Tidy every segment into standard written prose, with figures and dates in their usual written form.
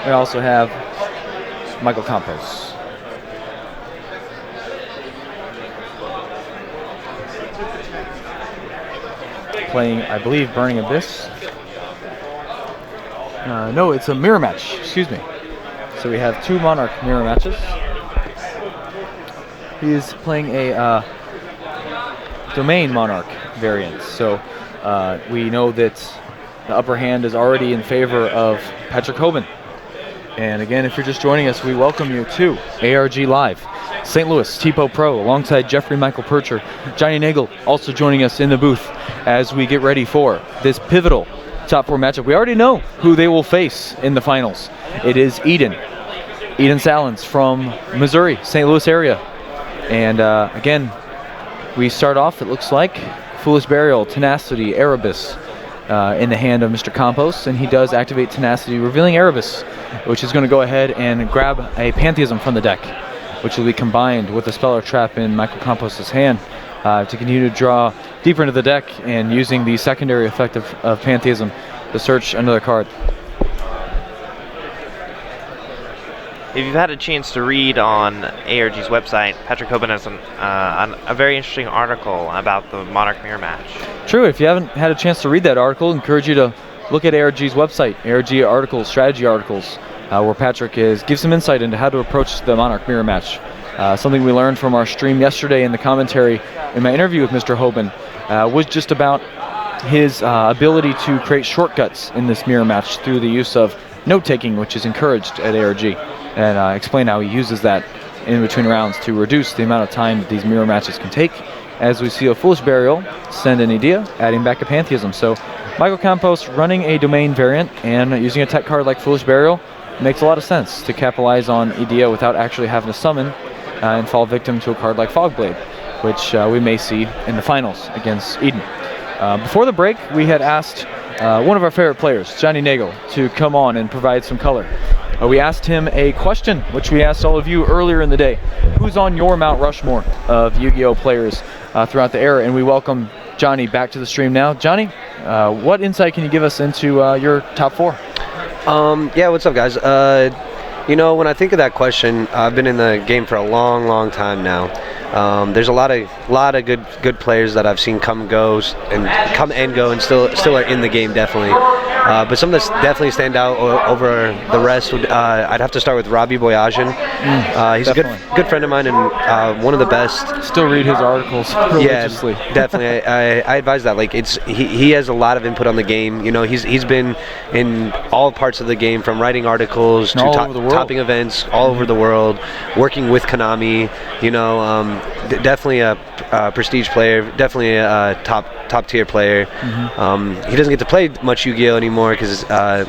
We also have Michael Campos. Playing, I believe, Burning Abyss. No, it's a mirror match. Excuse me. So we have 2 Monarch mirror matches. He is playing a Domain Monarch variant. So we know that the upper hand is already in favor of Patrick Hoban. And again, if you're just joining us, we welcome you to ARG Live, St. Louis TPO Pro, alongside Jeffrey Michael Percher, Johnny Nagel also joining us in the booth as we get ready for this pivotal top 4 matchup. We already know who they will face in the finals. It is Eden Salins from Missouri, St. Louis area. And again, we start off, it looks like, Foolish Burial, Tenacity, Erebus in the hand of Mr. Campos, and he does activate Tenacity, revealing Erebus, which is going to go ahead and grab a Pantheism from the deck, which will be combined with a Speller Trap in Michael Campos' hand to continue to draw deeper into the deck and using the secondary effect of Pantheism to search another card. If you've had a chance to read on ARG's website, Patrick Hoban has a very interesting article about the Monarch Mirror match. True. If you haven't had a chance to read that article, I encourage you to look at ARG's website, ARG articles, strategy articles, where Patrick gives some insight into how to approach the Monarch Mirror match. Something we learned from our stream yesterday in the commentary in my interview with Mr. Hoban was just about his ability to create shortcuts in this mirror match through the use of note-taking, which is encouraged at ARG, and explain how he uses that in between rounds to reduce the amount of time that these mirror matches can take. As we see a Foolish Burial send an Idea, adding back a Pantheism. So Michael Campos running a Domain variant and using a tech card like Foolish Burial makes a lot of sense to capitalize on Idea without actually having to summon and fall victim to a card like Fogblade, which we may see in the finals against Eden. Before the break, we had asked one of our favorite players, Johnny Nagel, to come on and provide some color. We asked him a question, which we asked all of you earlier in the day. Who's on your Mount Rushmore of Yu-Gi-Oh! Players throughout the era? And we welcome Johnny back to the stream now. Johnny, what insight can you give us into your top 4? Yeah, what's up, guys? You know, when I think of that question, I've been in the game for a long time now. There's a lot of good players that I've seen come and go and still are in the game, definitely. But some that definitely stand out over the rest would I'd have to start with Robbie Boyajian. He's definitely a good friend of mine and one of the best. Still read his articles religiously. Yeah, definitely. I advise that. Like he has a lot of input on the game. You know, he's been in all parts of the game, from writing articles to topping events all over the world, working with Konami. You know, definitely a prestige player, definitely a top tier player. He doesn't get to play much Yu-Gi-Oh! Anymore because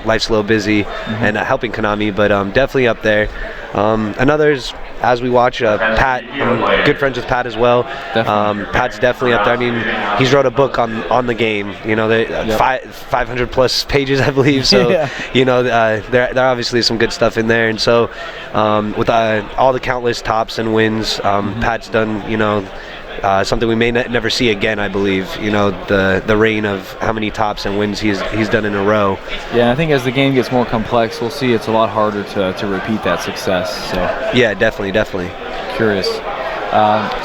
life's a little busy and helping Konami, but definitely up there. Another's, as we watch, Pat. I'm good friends with Pat as well. Pat's definitely up there. I mean, he's wrote a book on the game. You know, 500 plus pages, I believe. So yeah. You know, there obviously is some good stuff in there. And so with all the countless tops and wins, Pat's done, you know, something we may never see again, I believe. You know, the reign of how many tops and wins he's done in a row. Yeah, I think as the game gets more complex, we'll see it's a lot harder to repeat that success. So yeah, definitely. Curious.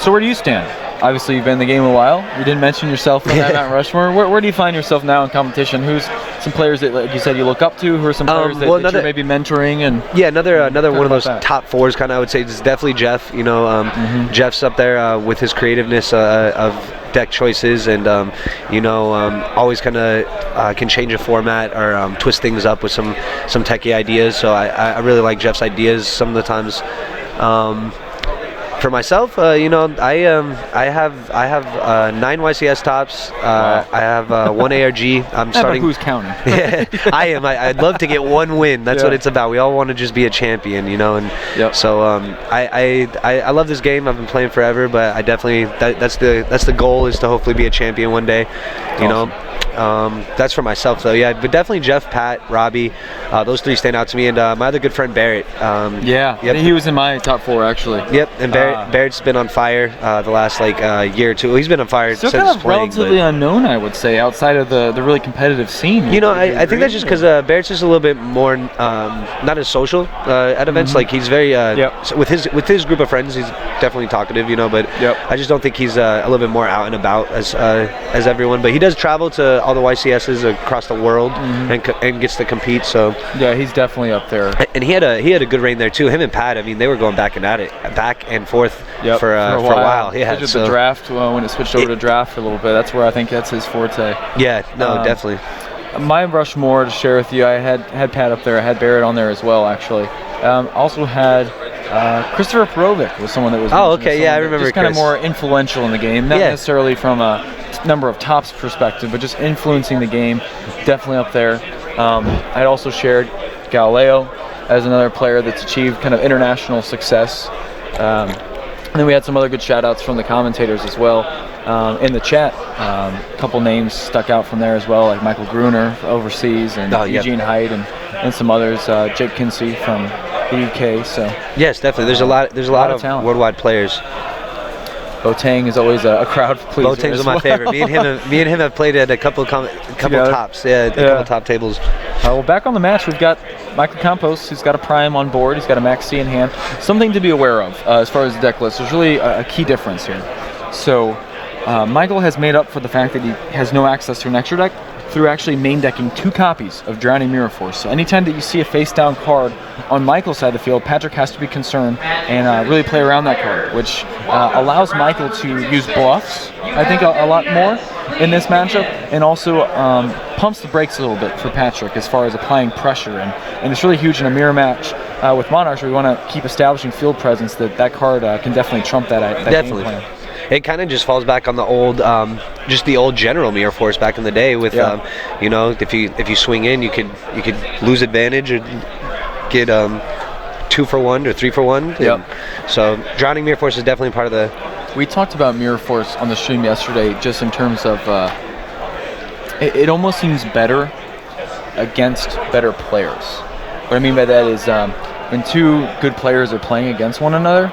So where do you stand? Obviously, you've been in the game a while. You didn't mention yourself on that Mount Rushmore. Where do you find yourself now in competition? Who's some players that, like you said, you look up to? Who are some players that you're maybe mentoring? And yeah, another one of those top 4s, kind of, I would say, is definitely Jeff. You know, Jeff's up there with his creativeness of deck choices, and you know, always kind of can change a format or twist things up with some techie ideas. So I really like Jeff's ideas some of the times. For myself, you know, I have 9 YCS tops. Wow. I have 1 ARG. I'm starting. Who's counting? Yeah, I am. I'd love to get 1 win. That's what it's about. We all want to just be a champion, you know. And so I love this game. I've been playing forever, but I definitely that's the goal, is to hopefully be a champion one day. You know. That's for myself though, yeah, but definitely Jeff, Pat, Robbie, those 3 stand out to me, and my other good friend Barrett. He was in my top 4 actually. Yep, and Barrett Barrett's been on fire the last year or two. He's been on fire still since kind of playing, relatively unknown, I would say, outside of the really competitive scene. You know, I think that's just because Barrett's just a little bit more not as social at events. Like he's very with his group of friends, he's definitely talkative. You know, but I just don't think he's a little bit more out and about as everyone. But he does travel to all the YCSs across the world and gets to compete. So yeah, he's definitely up there. And he had a good reign there too. Him and Pat, I mean, they were going back and forth for a while. Yeah, the draft when it switched over to draft for a little bit. That's where I think that's his forte. Yeah, no, definitely. My Rushmore to share with you, I had Pat up there. I had Barrett on there as well, actually. Also had Christopher Perovic was someone that was. Oh, okay, yeah, I remember. Just kind of more influential in the game, not necessarily from a number of tops perspective, but just influencing the game. Definitely up there. I'd also shared Galileo as another player that's achieved kind of international success. And then we had some other good shout-outs from the commentators as well in the chat. A couple names stuck out from there as well, like Michael Gruner overseas, and Eugene Hyde, and some others. Jake Kinsey from the UK. So yes, definitely. There's a lot of worldwide players. Boateng is always a crowd pleaser. Boateng's my favorite. Me and him have played at a couple tops. Yeah, a couple top tables. Well, back on the match, we've got Michael Campos. He's got a Prime on board. He's got a Max C in hand. Something to be aware of as far as the deck list. There's really a key difference here. So Michael has made up for the fact that he has no access to an extra deck through actually main decking 2 copies of Drowning Mirror Force. So anytime that you see a face-down card on Michael's side of the field, Patrick has to be concerned and really play around that card, which allows Michael to use bluffs, I think, a lot more in this matchup, and also pumps the brakes a little bit for Patrick as far as applying pressure. And it's really huge in a mirror match with Monarchs, where we want to keep establishing field presence, that card can definitely trump that definitely. game plan. It kind of just falls back on the old, just the old general Mirror Force back in the day. With you know, if you swing in, you could lose advantage or get 2 for 1 or 3 for 1. So Drowning Mirror Force is definitely part of the. We talked about Mirror Force on the stream yesterday, just in terms of it almost seems better against better players. What I mean by that is when 2 good players are playing against one another,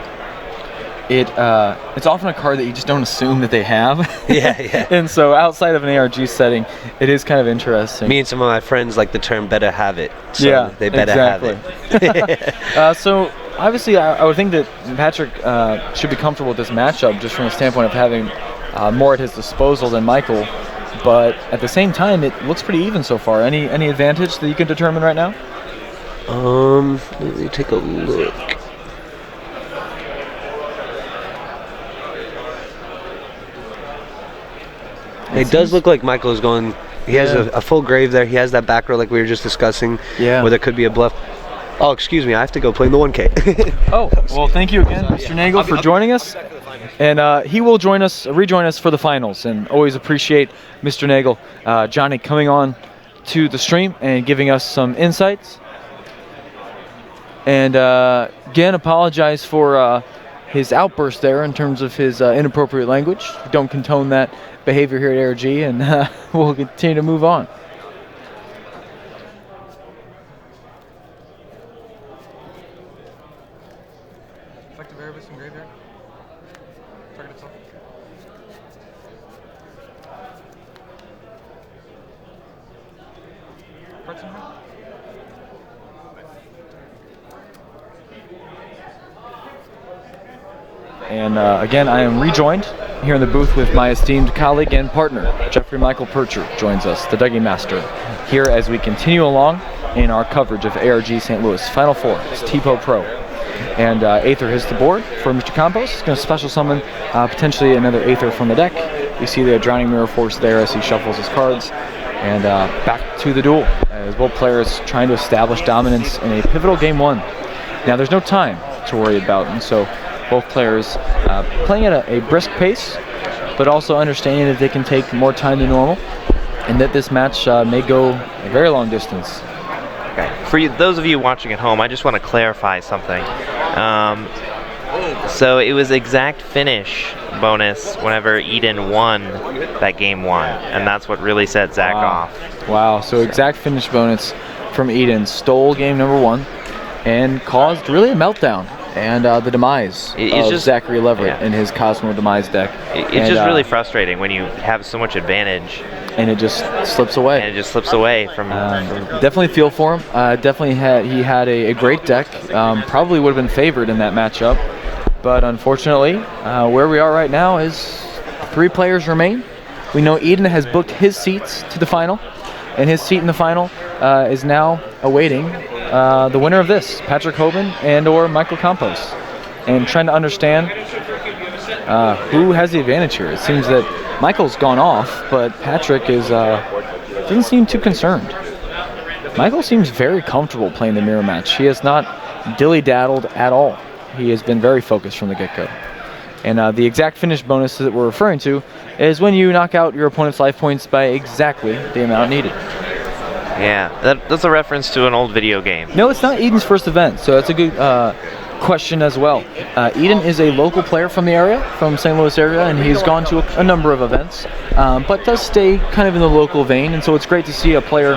it's often a card that you just don't assume that they have. Yeah. And so outside of an ARG setting, it is kind of interesting. Me and some of my friends like the term "better have it." So they better have it. So obviously, I would think that Patrick should be comfortable with this matchup just from the standpoint of having more at his disposal than Michael. But at the same time, it looks pretty even so far. Any advantage that you can determine right now? Let me take a look. It does look like Michael is going. He has a full grave there. He has that back row like we were just discussing. Yeah. Where there could be a bluff. Oh, excuse me. I have to go play in the 1K. Oh, well, thank you again, Mr. Nagel, for joining us. And he will rejoin us for the finals. And always appreciate Mr. Nagel, Johnny, coming on to the stream and giving us some insights. And again, apologize for his outburst there in terms of his inappropriate language. We don't condone that behavior here at ARG, and we'll continue to move on. Effective Erebus and Graveyard. Target itself. And again, I am rejoined here in the booth with my esteemed colleague and partner, Jeffrey Michael Percher, joins us, the Dougie Master, here as we continue along in our coverage of ARG St. Louis. Final 4, it's TPO Pro. And Aether hits the board for Mr. Campos. He's going to special summon potentially another Aether from the deck. You see the Drowning Mirror Force there as he shuffles his cards. And back to the duel, as both players trying to establish dominance in a pivotal Game 1. Now, there's no time to worry about, and so both players playing at a brisk pace, but also understanding that they can take more time than normal, and that this match may go a very long distance. Okay. For those of you watching at home, I just want to clarify something. So it was exact finish bonus whenever Eden won that Game 1, and that's what really set Zach off. Wow, so exact finish bonus from Eden stole game number 1 and caused really a meltdown. and the demise of Zachary Leverett in his Cosmo Demise deck. It's just really frustrating when you have so much advantage. And it just slips away. From definitely feel for him. He had a great deck. Probably would have been favored in that matchup. But unfortunately, where we are right now is 3 players remain. We know Eden has booked his seats to the final. And his seat in the final is now awaiting the winner of this, Patrick Hoban and or Michael Campos. And trying to understand who has the advantage here. It seems that Michael's gone off, but Patrick doesn't seem too concerned. Michael seems very comfortable playing the mirror match. He has not dilly-daddled at all. He has been very focused from the get-go. And the exact finish bonus that we're referring to is when you knock out your opponent's life points by exactly the amount needed. Yeah, that's a reference to an old video game. No, it's not Eden's first event, so that's a good question as well. Eden is a local player from the area, from St. Louis area, and he's gone to a number of events, but does stay kind of in the local vein, and so it's great to see a player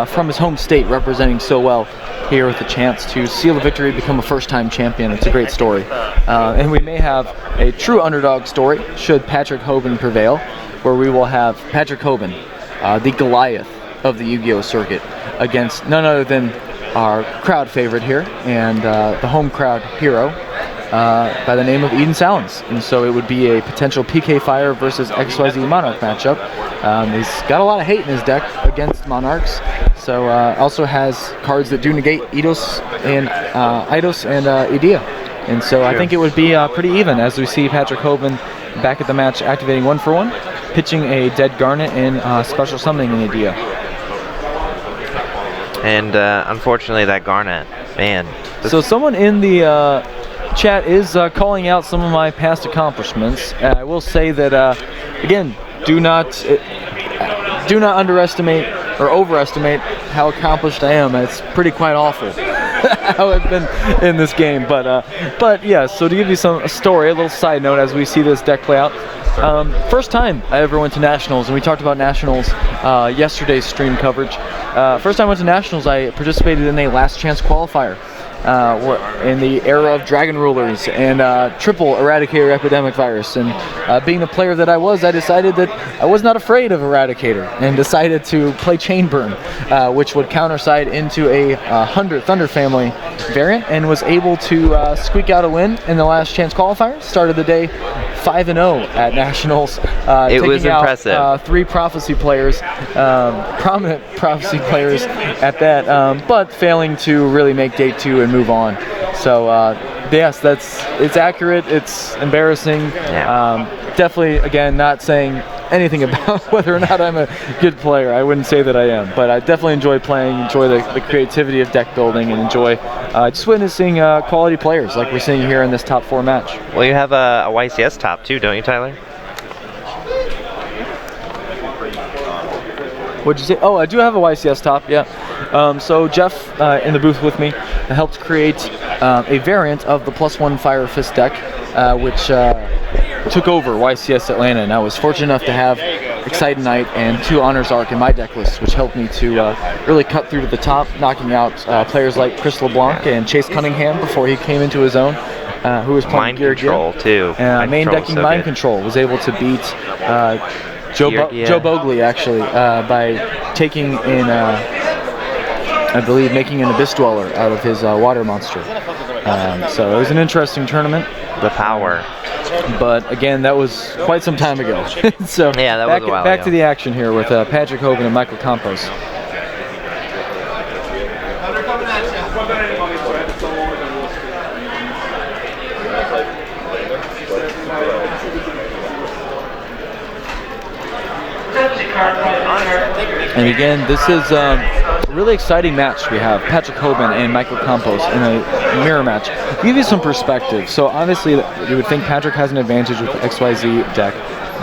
from his home state representing so well here with the chance to seal the victory, become a first-time champion. It's a great story. And we may have a true underdog story should Patrick Hoban prevail, where we will have Patrick Hoban, the Goliath of the Yu-Gi-Oh! Circuit, against none other than our crowd favorite here and the home crowd hero by the name of Eden Salins. And so it would be a potential PK Fire versus XYZ Monarch matchup. He's got a lot of hate in his deck against Monarchs, so also has cards that do negate Eidos and Idea. And so I think it would be pretty even as we see Patrick Hoban back at the match activating 1-for-1, pitching a Dead Garnet and special summoning an Idea. And unfortunately, that Garnet, man. So someone in the chat is calling out some of my past accomplishments. I will say that, again, do not underestimate or overestimate how accomplished I am. It's pretty quite awful how I've been in this game. But yeah, so to give you a story, a little side note as we see this deck play out. First time I ever went to Nationals, and we talked about Nationals yesterday's stream coverage. First time I went to Nationals, I participated in a last chance qualifier in the era of Dragon Rulers and triple Eradicator Epidemic Virus. And being the player that I was, I decided that I was not afraid of Eradicator and decided to play Chain Burn, which would counterside into a 100 Thunder Family variant, and was able to squeak out a win in the last chance qualifier. Started the day 5-0 at Nationals. It was impressive. Out 3 Prophecy players, prominent Prophecy players at that, but failing to really make day 2 and move on. So yes, it's accurate. It's embarrassing. Yeah. Definitely, again, not saying anything about whether or not I'm a good player. I wouldn't say that I am, but I definitely enjoy playing, enjoy the creativity of deck building, and enjoy just witnessing quality players like we're seeing here in this top 4 match. Well, you have a YCS top too, don't you, Tyler? What'd you say? Oh, I do have a YCS top, yeah. So Jeff in the booth with me helped create a variant of the +1 Fire Fist deck, which took over YCS Atlanta, and I was fortunate enough to have Excited Knight and 2 Honors Arc in my deck list, which helped me to really cut through to the top, knocking out players like Chris LeBlanc and Chase Cunningham before he came into his own, who was playing Mind Control too. Main decking so Mind good. Control, was able to beat Joe Bogley actually by taking in, I believe, making an Abyss Dweller out of his water monster. So it was an interesting tournament. The power. But again, that was quite some time ago. So yeah, that was a while back ago. to the action here with Patrick Hoban and Michael Campos. And again, this is a really exciting match. We have Patrick Hoban and Michael Campos in a mirror match. To give you some perspective, so obviously you would think Patrick has an advantage with the XYZ deck,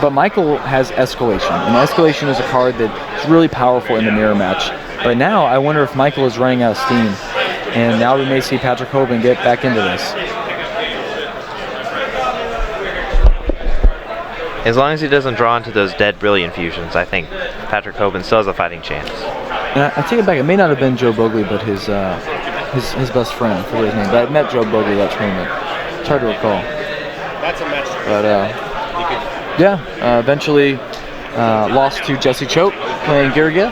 but Michael has Escalation, and Escalation is a card that's really powerful in the mirror match. But now I wonder if Michael is running out of steam, and now we may see Patrick Hoban get back into this. As long as he doesn't draw into those dead Brilliant Fusions, I think Patrick Hoban still has a fighting chance. And I take it back, it may not have been Joe Bogley, but his his best friend. I forget his name, but I met Joe Boger at that tournament. It's hard to recall. That's a match. But eventually lost to Jesse Choate playing Girgia,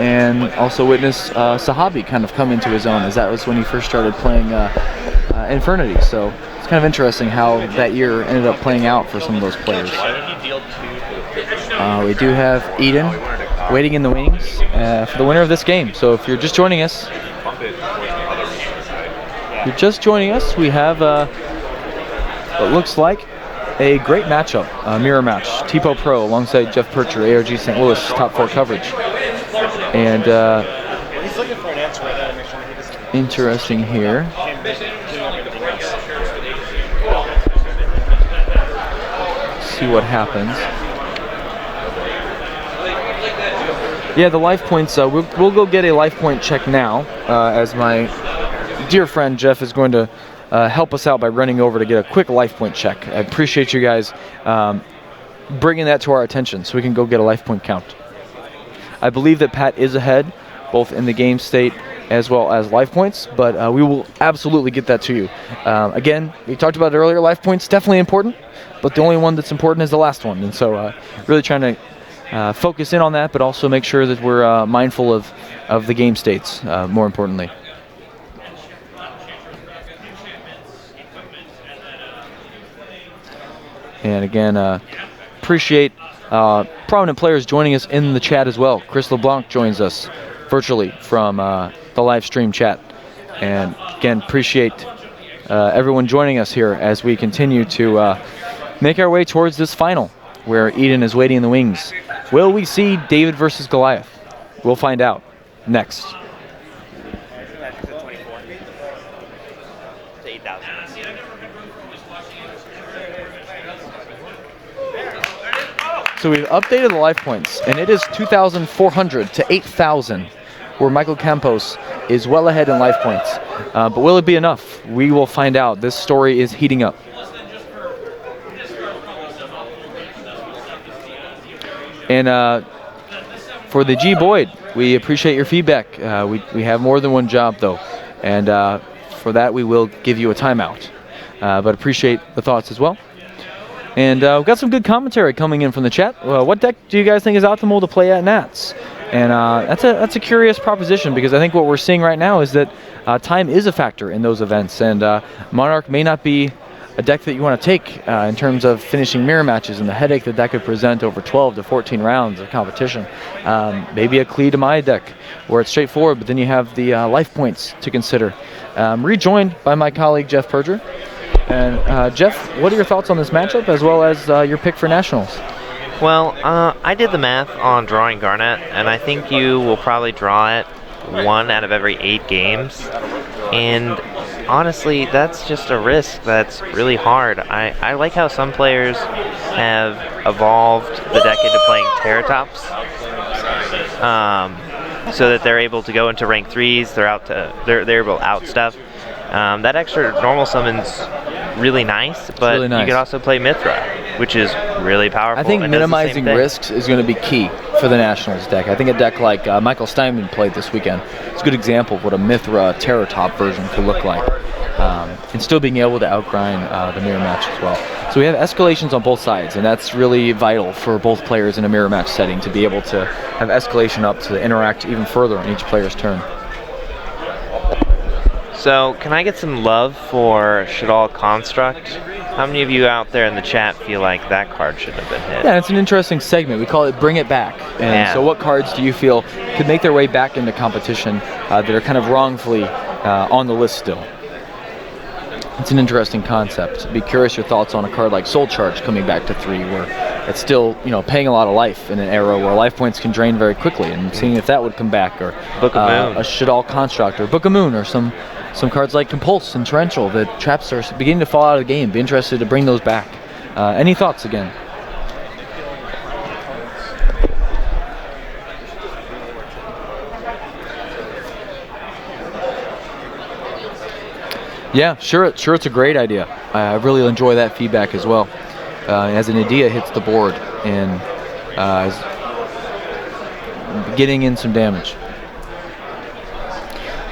and also witnessed Sahabi kind of come into his own, as that was when he first started playing Infernity. So it's kind of interesting how that year ended up playing out for some of those players. We do have Eden waiting in the wings for the winner of this game. So if you're just joining us, we have what looks like a great matchup, mirror match. Tipo Pro alongside Jeff Percher, ARG St. Louis, top 4 coverage. And He's looking for an answer right now to make sure he doesn't. interesting here. See what happens. Yeah, the life points, we'll go get a life point check now, as my dear friend Jeff is going to help us out by running over to get a quick life point check. I appreciate you guys bringing that to our attention so we can go get a life point count. I believe that Pat is ahead, both in the game state as well as life points, but we will absolutely get that to you. Again, we talked about it earlier, life points definitely important, but the only one that's important is the last one, and so really trying to focus in on that, but also make sure that we're mindful of the game states, more importantly. And again, appreciate prominent players joining us in the chat as well. Chris LeBlanc joins us virtually from the live stream chat. And again, appreciate everyone joining us here as we continue to make our way towards this final, where Eden is waiting in the wings. Will we see David versus Goliath? We'll find out next. So we've updated the life points, and it is 2,400 to 8,000, where Michael Campos is well ahead in life points. But will it be enough? We will find out. This story is heating up. And for the G. Boyd, we appreciate your feedback. We have more than one job, though, and for that we will give you a timeout. But appreciate the thoughts as well. And we've got some good commentary coming in from the chat. What deck do you guys think is optimal to play at Nats? And that's a curious proposition, because I think what we're seeing right now is that time is a factor in those events, and Monarch may not be a deck that you want to take in terms of finishing mirror matches and the headache that could present over 12 to 14 rounds of competition. Maybe a Klee to my deck where it's straightforward, but then you have the life points to consider. Rejoined by my colleague Jeff Perger. And Jeff, what are your thoughts on this matchup, as well as your pick for Nationals? Well, I did the math on drawing Garnet, and I think you will probably draw it 1 out of every 8 games. And honestly, that's just a risk that's really hard. I like how some players have evolved the deck into playing Terratops, so that they're able to go into rank 3s. They're able to out stuff. That extra normal summon's really nice, but really nice. You can also play Mithra, which is really powerful. I think minimizing risks is going to be key for the Nationals deck. I think a deck like Michael Steinman played this weekend, it's a good example of what a Mithra Terratop version could look like, and still being able to outgrind the mirror match as well. So we have escalations on both sides, and that's really vital for both players in a mirror match setting, to be able to have escalation up to interact even further on each player's turn. So, can I get some love for Shadal Construct? How many of you out there in the chat feel like that card should have been hit? Yeah, it's an interesting segment. We call it Bring It Back. And so what cards do you feel could make their way back into competition that are kind of wrongfully on the list still? It's an interesting concept. Be curious your thoughts on a card like Soul Charge coming back to 3, where it's still, paying a lot of life in an era where life points can drain very quickly, and seeing if that would come back, or Book of Moon. A Shadal Construct, or Book of Moon, or some cards like Compulse and Torrential that traps are beginning to fall out of the game. Be interested to bring those back. Any thoughts again? Yeah, sure it's a great idea. I really enjoy that feedback as well. As an idea hits the board and is getting in some damage.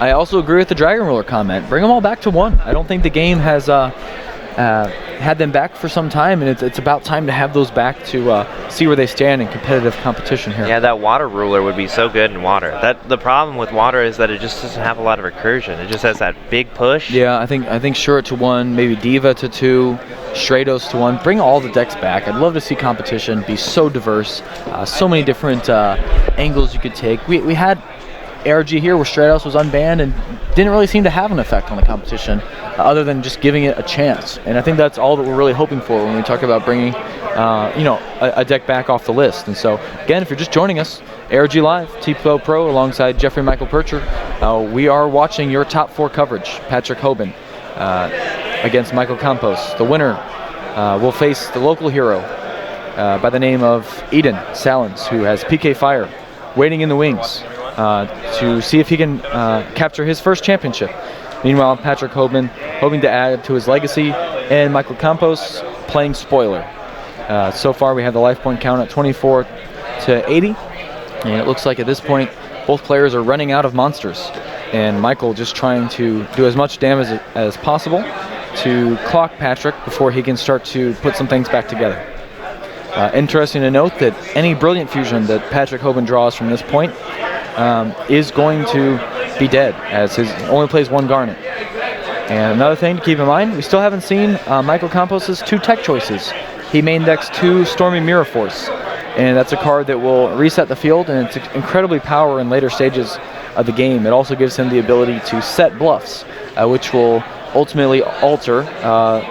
I also agree with the Dragon Ruler comment. Bring them all back to 1. I don't think the game has had them back for some time, and it's about time to have those back to see where they stand in competitive competition here. Yeah, that water ruler would be so good in water. The problem with water is that it just doesn't have a lot of recursion. It just has that big push. Yeah, I think Shura to 1, maybe Diva to 2, Stratos to 1. Bring all the decks back. I'd love to see competition be so diverse, so many different angles you could take. We had ARG here where Stratos was unbanned and didn't really seem to have an effect on the competition other than just giving it a chance. And I think that's all that we're really hoping for when we talk about bringing a deck back off the list. And so, again, if you're just joining us, ARG Live, TPO Pro alongside Jeffrey Michael Percher, we are watching your top 4 coverage. Patrick Hoban against Michael Campos. The winner will face the local hero by the name of Eden Salins, who has PK Fire waiting in the wings to see if he can capture his first championship. Meanwhile, Patrick Hoban hoping to add to his legacy, and Michael Campos playing spoiler. So far, we have the life point count at 24 to 80, and it looks like at this point, both players are running out of monsters, and Michael just trying to do as much damage as possible to clock Patrick before he can start to put some things back together. Interesting to note that any Brilliant Fusion that Patrick Hoban draws from this point is going to be dead, as he only plays 1 Garnet. And another thing to keep in mind, we still haven't seen Michael Campos' 2 tech choices. He main decks 2 Stormy Mirror Force, and that's a card that will reset the field, and it's incredibly powerful in later stages of the game. It also gives him the ability to set bluffs, which will ultimately alter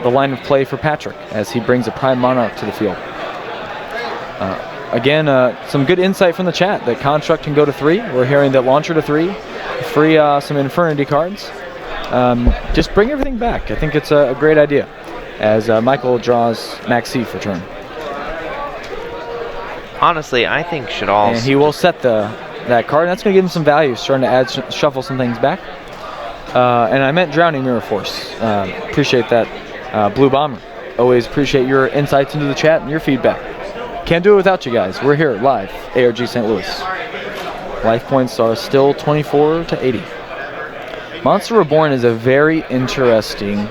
the line of play for Patrick as he brings a Prime Monarch to the field. Again, some good insight from the chat that Construct can go to 3. We're hearing that Launcher to 3, free some Infernity cards. Just bring everything back. I think it's a great idea as Michael draws Maxi for turn. Honestly, I think should all... And he will set that card, and that's going to give him some value, starting to add shuffle some things back. And I meant Drowning Mirror Force. Appreciate that, Blue Bomber. Always appreciate your insights into the chat and your feedback. Can't do it without you guys. We're here live, ARG St. Louis. Life points are still 24 to 80. Monster Reborn is a very interesting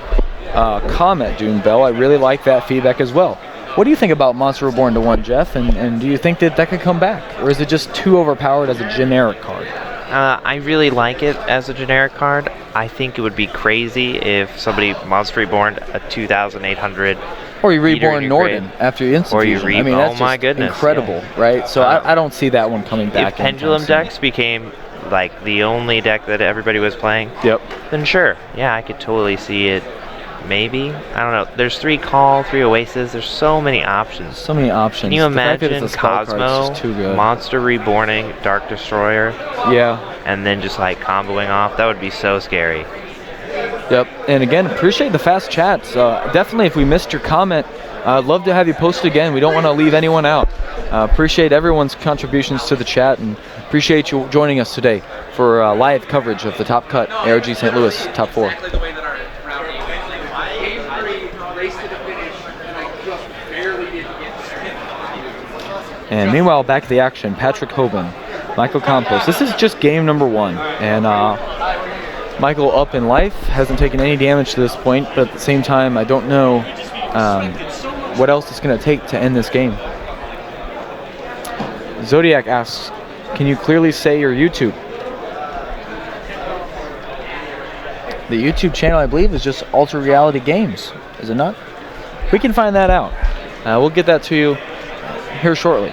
comment, Dune Bell. I really like that feedback as well. What do you think about Monster Reborn to 1, Jeff? And do you think that could come back? Or is it just too overpowered as a generic card? I really like it as a generic card. I think it would be crazy if somebody Monster Reborn a 2,800... Or you reborn Norden after you instant fusion. I mean, that's just incredible, right? So I don't see that one coming back. If Pendulum decks became like the only deck that everybody was playing, then sure, yeah, I could totally see it. Maybe, I don't know. There's 3 Call, 3 Oasis. There's so many options. So many options. Can you imagine Cosmo, Monster Reborning, Dark Destroyer? Yeah. And then just like comboing off. That would be so scary. Yep, and again, appreciate the fast chats. Definitely, if we missed your comment, I'd love to have you post again. We don't want to leave anyone out. Appreciate everyone's contributions to the chat, and appreciate you joining us today for live coverage of the Top Cut ARG St. Louis Top 4. And meanwhile, back to the action, Patrick Hoban, Michael Campos. This is just game number 1, and Michael up in life, hasn't taken any damage to this point, but at the same time, I don't know what else it's going to take to end this game. Zodiac asks, can you clearly say your YouTube? The YouTube channel, I believe, is just Alter Reality Games, is it not? We can find that out. We'll get that to you here shortly.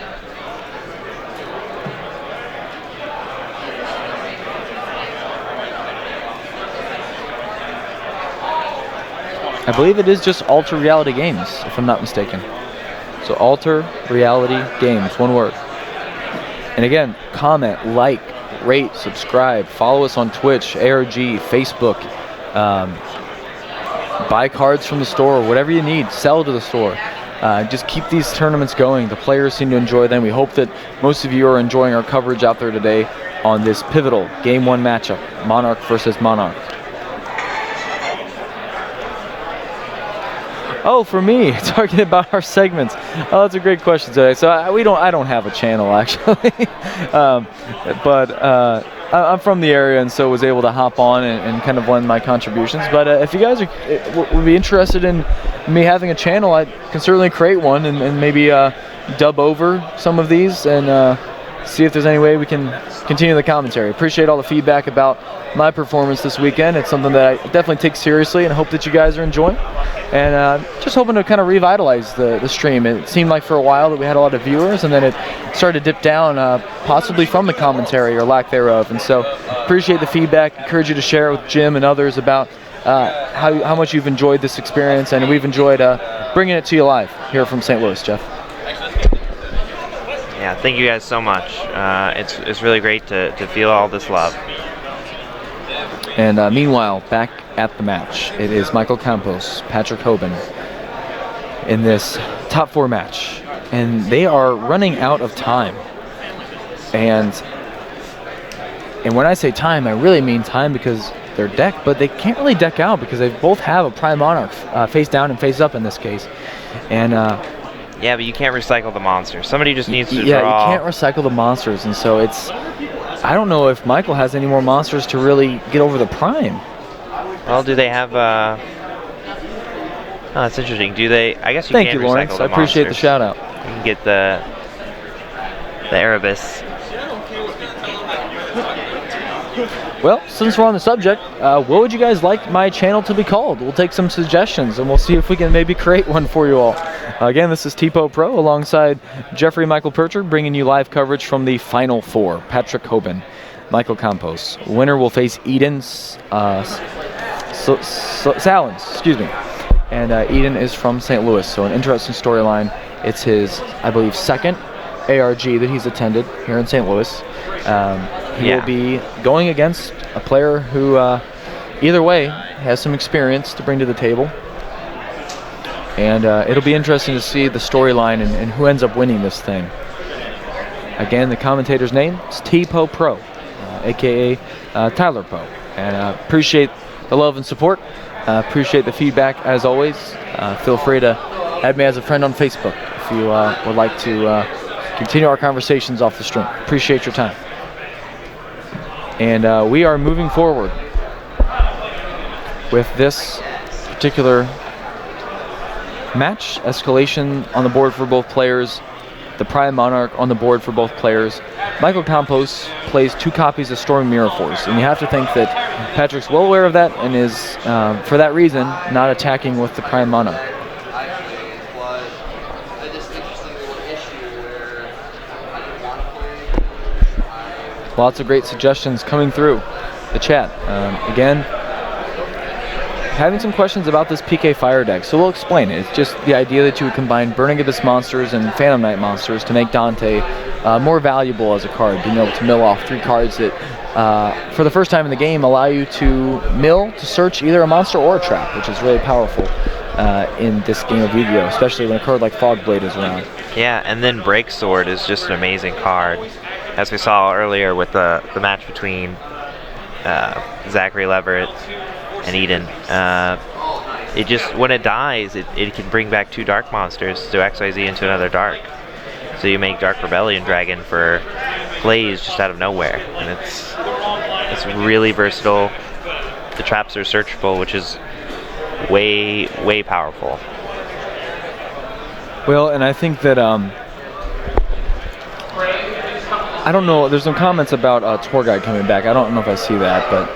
I believe it is just Alter Reality Games, if I'm not mistaken. So Alter Reality Games, 1 word. And again, comment, like, rate, subscribe, follow us on Twitch, ARG, Facebook. Buy cards from the store, whatever you need, sell to the store. Just keep these tournaments going. The players seem to enjoy them. We hope that most of you are enjoying our coverage out there today on this pivotal Game 1 matchup, Monarch versus Monarch. Oh, for me, talking about our segments. Oh, that's a great question today. So I don't have a channel actually, but I'm from the area and so was able to hop on and kind of lend my contributions. But if you guys would be interested in me having a channel, I can certainly create one and maybe dub over some of these and see if there's any way we can continue the commentary. Appreciate all the feedback about my performance this weekend. It's something that I definitely take seriously and hope that you guys are enjoying. And just hoping to kind of revitalize the stream. It seemed like for a while that we had a lot of viewers and then it started to dip down, possibly from the commentary or lack thereof. And so appreciate the feedback. Encourage you to share it with Jim and others about how much you've enjoyed this experience, and we've enjoyed bringing it to you live here from St. Louis, Jeff. Yeah, thank you guys so much. It's really great to feel all this love. And meanwhile, back at the match, it is Michael Campos, Patrick Hoban in this top 4 match. And they are running out of time. And when I say time, I really mean time because they're decked, but they can't really deck out because they both have a Prime Monarch face down and face up in this case. And yeah, but you can't recycle the monsters. Somebody just needs to draw. Yeah, you can't recycle the monsters, and so I don't know if Michael has any more monsters to really get over the Prime. Well, do they have oh, that's interesting. Do they? I guess you Thank can you, recycle Lawrence. the I appreciate the monsters. shout out. You can get the Erebus. Well, since we're on the subject, what would you guys like my channel to be called? We'll take some suggestions and we'll see if we can maybe create one for you all. Again, this is TPO Pro alongside Jeffrey Michael Percher, bringing you live coverage from the Final Four. Patrick Hoban, Michael Campos. Winner will face Eden Salins, excuse me. And Eden is from St. Louis, so an interesting storyline. It's his, I believe, second ARG that he's attended here in St. Louis. He will be going against a player who, either way, has some experience to bring to the table. And it'll be interesting to see the storyline and who ends up winning this thing. Again, the commentator's name is TPO Pro, a.k.a. Tyler Poe. And appreciate the love and support. Appreciate the feedback, as always. Feel free to add me as a friend on Facebook if you would like to continue our conversations off the stream. Appreciate your time. And we are moving forward with this particular match. Escalation on the board for both players. The Prime Monarch on the board for both players. Michael Campos plays 2 copies of Storm Mirror Force, and you have to think that Patrick's well aware of that and is, for that reason, not attacking with the Prime Monarch. Lots of great suggestions coming through the chat. Again, having some questions about this PK Fire deck, so we'll explain it. It's just the idea that you would combine Burning Abyss monsters and Phantom Knight monsters to make Dante more valuable as a card, being able to mill off 3 cards that, for the first time in the game, allow you to mill to search either a monster or a trap, which is really powerful in this game of Yu-Gi-Oh!, especially when a card like Fogblade is around. Yeah, and then Break Sword is just an amazing card. As we saw earlier with the match between Zachary Leverett and Eden. It just, when it dies, it can bring back 2 dark monsters, so XYZ into another dark. So you make Dark Rebellion Dragon for plays just out of nowhere. And it's really versatile. The traps are searchable, which is way, way powerful. Well, and I think that I don't know, there's some comments about Tour Guide coming back. I don't know if I see that, but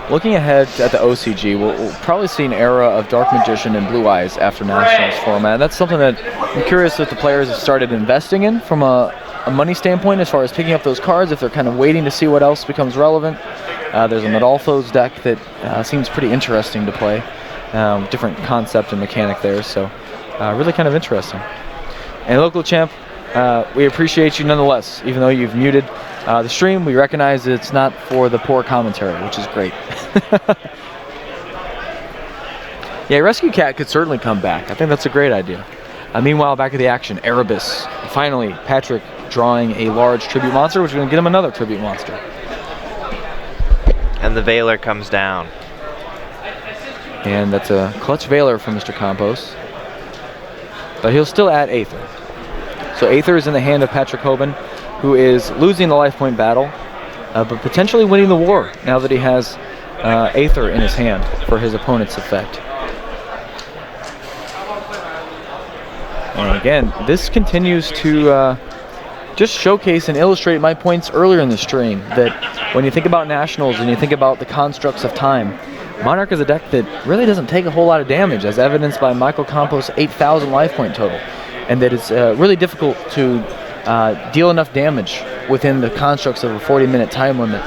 looking ahead at the OCG, we'll probably see an era of Dark Magician and Blue Eyes after Nationals format. That's something that I'm curious if the players have started investing in from a money standpoint as far as picking up those cards, if they're kind of waiting to see what else becomes relevant. There's a Medalfo's deck that seems pretty interesting to play. Different concept and mechanic there, so really kind of interesting. And Local Champ, we appreciate you nonetheless. Even though you've muted the stream, we recognize that it's not for the poor commentary, which is great. Yeah, Rescue Cat could certainly come back. I think that's a great idea. Meanwhile, back at the action, Erebus. Finally, Patrick drawing a large tribute monster, which is going to get him another tribute monster. And the Veiler comes down. And that's a clutch Valor from Mr. Campos. But he'll still add Aether. So Aether is in the hand of Patrick Hoban, who is losing the life point battle, but potentially winning the war now that he has Aether in his hand for his opponent's effect. And again, this continues to just showcase and illustrate my points earlier in the stream, that when you think about Nationals and you think about the constructs of time, Monarch is a deck that really doesn't take a whole lot of damage, as evidenced by Michael Campos' 8,000 life point total, and that it's really difficult to deal enough damage within the constructs of a 40-minute time limit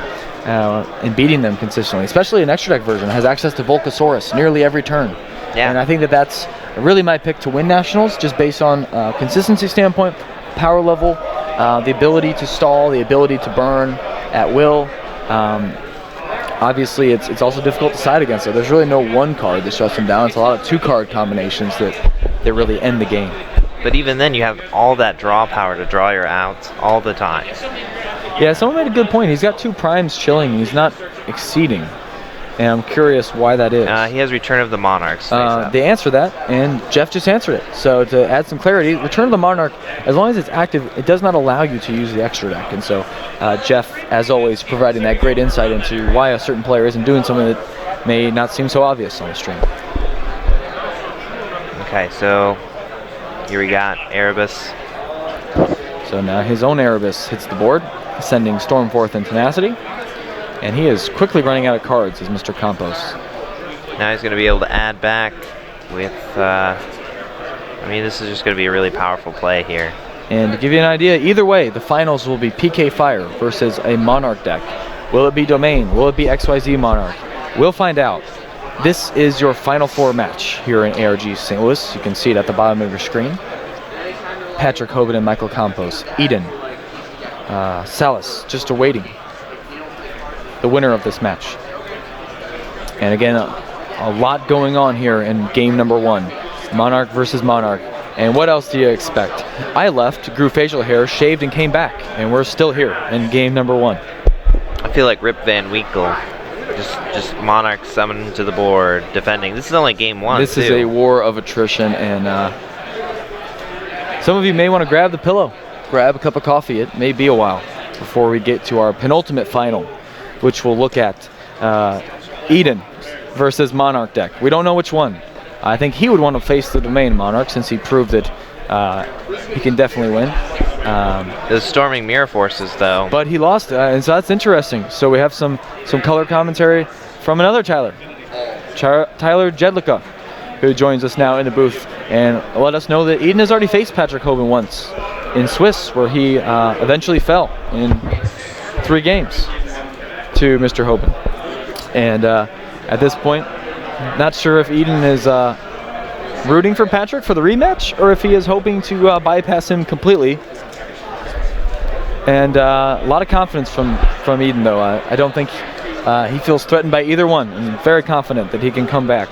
and beating them consistently. Especially an extra deck version has access to Volcasaurus nearly every turn. Yeah. And I think that that's really my pick to win Nationals, just based on consistency standpoint, power level, the ability to stall, the ability to burn at will. Obviously, it's also difficult to side against it. There's really no one card that shuts them down. It's a lot of two-card combinations that really end the game. But even then, you have all that draw power to draw your outs all the time. Yeah, someone made a good point. He's got two primes chilling. He's not exceeding. And I'm curious why that is. He has Return of the Monarchs. They answer that, and Jeff just answered it. So to add some clarity, Return of the Monarch, as long as it's active, it does not allow you to use the extra deck. And so Jeff, as always, providing that great insight into why a certain player isn't doing something that may not seem so obvious on the stream. Okay, so here we got Erebus. So now his own Erebus hits the board, sending Stormforth and Tenacity. And he is quickly running out of cards as Mr. Campos. Now he's going to be able to add back with, this is just going to be a really powerful play here. And to give you an idea, either way, the finals will be PK Fire versus a Monarch deck. Will it be Domain? Will it be XYZ Monarch? We'll find out. This is your Final Four match here in ARG St. Louis. You can see it at the bottom of your screen. Patrick Hoban and Michael Campos. Eden. Salas, just awaiting the winner of this match. And again, a lot going on here in game number one. Monarch versus Monarch. And what else do you expect? I left, grew facial hair, shaved, and came back. And we're still here in game number one. I feel like Rip Van Winkle. Just Monarch summoned to the board, defending. This is only game one. This is a war of attrition, and some of you may want to grab the pillow, grab a cup of coffee. It may be a while before we get to our penultimate final, which will look at Eden versus Monarch deck. We don't know which one. I think he would want to face the Domain Monarch, since he proved that he can definitely win. The Storming Mirror Forces, though. But he lost, and so that's interesting. So we have some color commentary from another Tyler, Tyler Jedlicka, who joins us now in the booth and let us know that Eden has already faced Patrick Hoban once in Swiss, where he eventually fell in 3 games to Mr. Hoban. And at this point, not sure if Eden is rooting for Patrick for the rematch, or if he is hoping to bypass him completely. And a lot of confidence from Eden, though. I don't think he feels threatened by either one, and very confident that he can come back.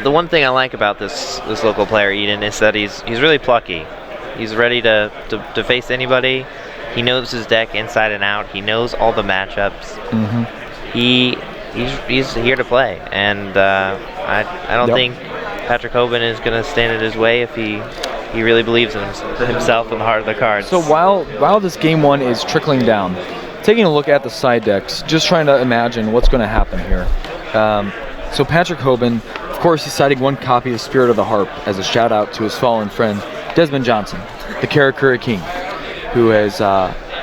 The one thing I like about this local player, Eden, is that he's really plucky. He's ready to face anybody. He knows his deck inside and out. He knows all the matchups. Mm-hmm. He's here to play, and I don't think Patrick Hoban is going to stand in his way if he really believes in himself and the heart of the cards. So while this game one is trickling down, taking a look at the side decks, just trying to imagine what's going to happen here. So Patrick Hoban, of course, he's citing one copy of Spirit of the Harp as a shout out to his fallen friend Desmond Johnson, the Karakura King, who has,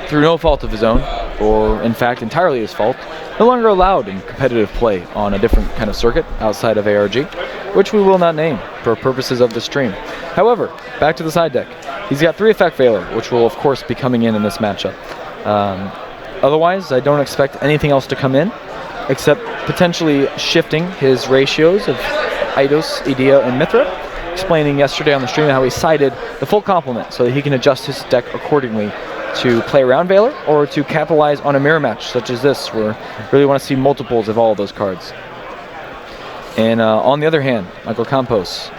through no fault of his own, or in fact entirely his fault, no longer allowed in competitive play on a different kind of circuit outside of ARG, which we will not name for purposes of the stream. However, back to the side deck. He's got 3 Effect Valor, which will of course be coming in this matchup. Otherwise, I don't expect anything else to come in, except potentially shifting his ratios of Eidos, Idea, and Mithra, explaining yesterday on the stream how he sided the full complement so that he can adjust his deck accordingly to play around Valor or to capitalize on a mirror match such as this, where you really want to see multiples of all of those cards. And on the other hand, Michael Campos,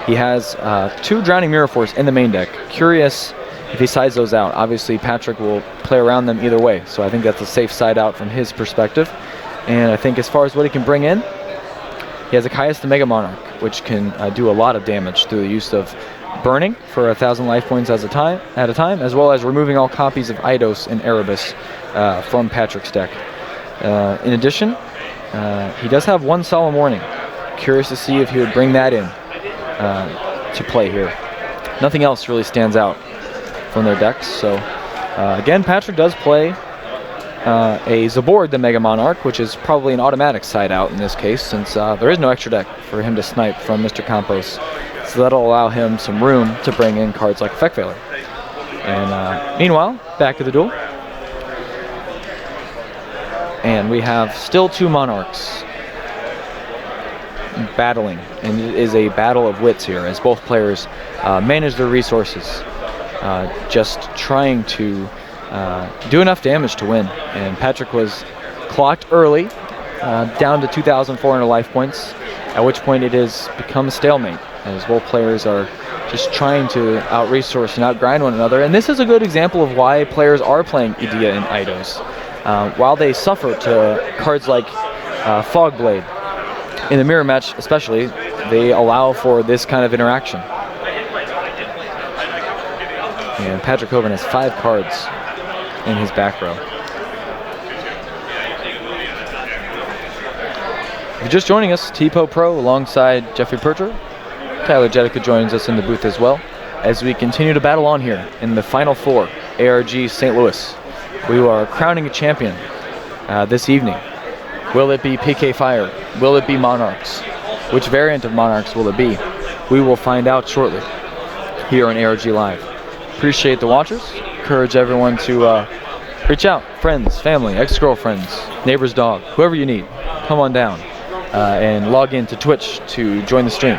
he has 2 Drowning Mirror Force in the main deck. Curious if he sides those out. Obviously, Patrick will play around them either way, so I think that's a safe side out from his perspective. And I think as far as what he can bring in, he has a Caius the Mega Monarch, which can do a lot of damage through the use of burning for 1,000 life points at a time, as well as removing all copies of Eidos and Erebus from Patrick's deck. In addition, he does have one Solemn Warning. Curious to see if he would bring that in to play here. Nothing else really stands out from their decks. So again, Patrick does play a Zabord the Mega Monarch, which is probably an automatic side out in this case, since there is no extra deck for him to snipe from Mr. Campos. So that'll allow him some room to bring in cards like Effect Veiler. And meanwhile, back to the duel. And we have still 2 Monarchs battling, and it is a battle of wits here as both players manage their resources, just trying to do enough damage to win. And Patrick was clocked early, down to 2,400 life points, at which point it has become a stalemate as both players are just trying to out-resource and out-grind one another. And this is a good example of why players are playing Idea and Eidos. While they suffer to cards like Fogblade, in the mirror match especially, they allow for this kind of interaction. And Patrick Hoban has 5 cards in his back row. If you're just joining us, TPO Pro alongside Jeffrey Percher. Tyler Jedica joins us in the booth as well as we continue to battle on here in the Final Four, ARG St. Louis. We are crowning a champion this evening. Will it be PK Fire? Will it be Monarchs? Which variant of Monarchs will it be? We will find out shortly here on ARG Live. Appreciate the watchers. Encourage everyone to reach out. Friends, family, ex-girlfriends, neighbor's dog, whoever you need. Come on down and log in to Twitch to join the stream.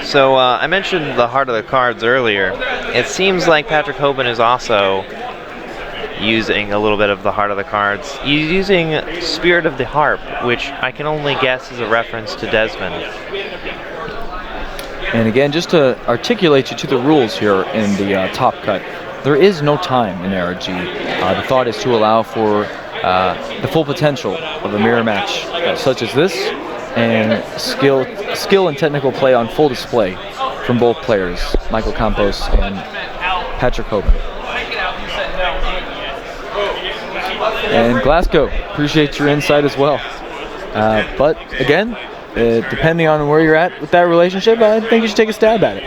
So I mentioned the Heart of the Cards earlier. It seems like Patrick Hoban is also using a little bit of the Heart of the Cards. He's using Spirit of the Harp, which I can only guess is a reference to Desmond. And again, just to articulate you to the rules here in the top cut, there is no time in ARG. The thought is to allow for the full potential of a mirror match such as this, and skill and technical play on full display from both players, Michael Campos and Patrick Hoban. And Glasgow, appreciate your insight as well. But again, depending on where you're at with that relationship, I think you should take a stab at it.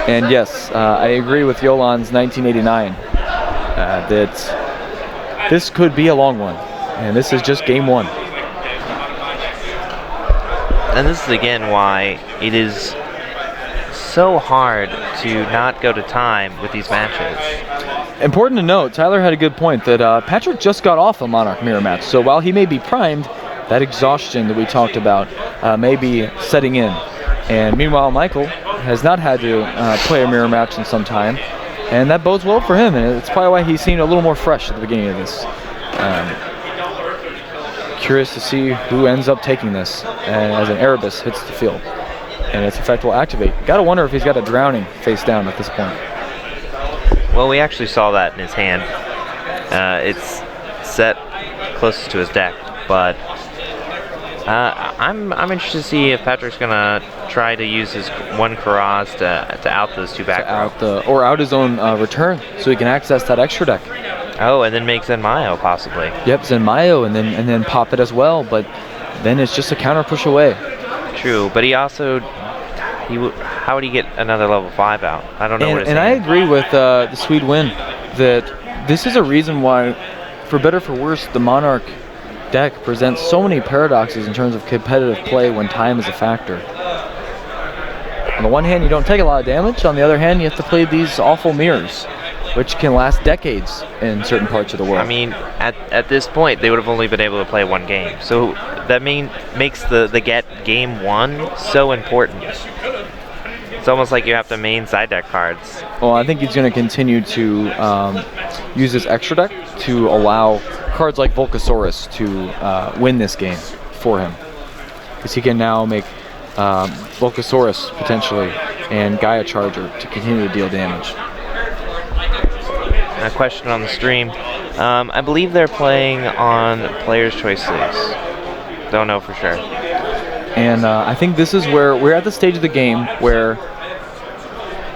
And yes, I agree with Yolan's 1989 that this could be a long one. And this is just game 1. And this is again why it is so hard to not go to time with these matches. Important to note, Tyler had a good point that Patrick just got off a Monarch mirror match. So while he may be primed, that exhaustion that we talked about may be setting in. And meanwhile, Michael has not had to play a mirror match in some time. And that bodes well for him. And it's probably why he seemed a little more fresh at the beginning of this. Curious to see who ends up taking this as an Erebus hits the field and its effect will activate. Gotta wonder if he's got a Drowning face down at this point. Well, we actually saw that in his hand. It's set closest to his deck, but I'm interested to see if Patrick's gonna try to use his one Karaz to out those 2 back row. Or out his own return so he can access that extra deck. Oh, and then make Zenmayo possibly. Yep, Zenmayo, and then pop it as well. But then it's just a counter push away. True, but he also how would he get another level 5 out? I don't know what his And I agree with the Swede Win that this is a reason why, for better or for worse, the Monarch deck presents so many paradoxes in terms of competitive play when time is a factor. On the one hand, you don't take a lot of damage. On the other hand, you have to play these awful mirrors, which can last decades in certain parts of the world. I mean, at this point, they would have only been able to play 1 game. So that makes the get game 1 so important. It's almost like you have to main side deck cards. Well, I think he's going to continue to use his extra deck to allow cards like Volcasaurus to win this game for him. Because he can now make Volcasaurus potentially and Gaia Charger to continue to deal damage. a question on the stream. I believe they're playing on Players' Choice Leagues. Don't know for sure. And I think this is where we're at the stage of the game where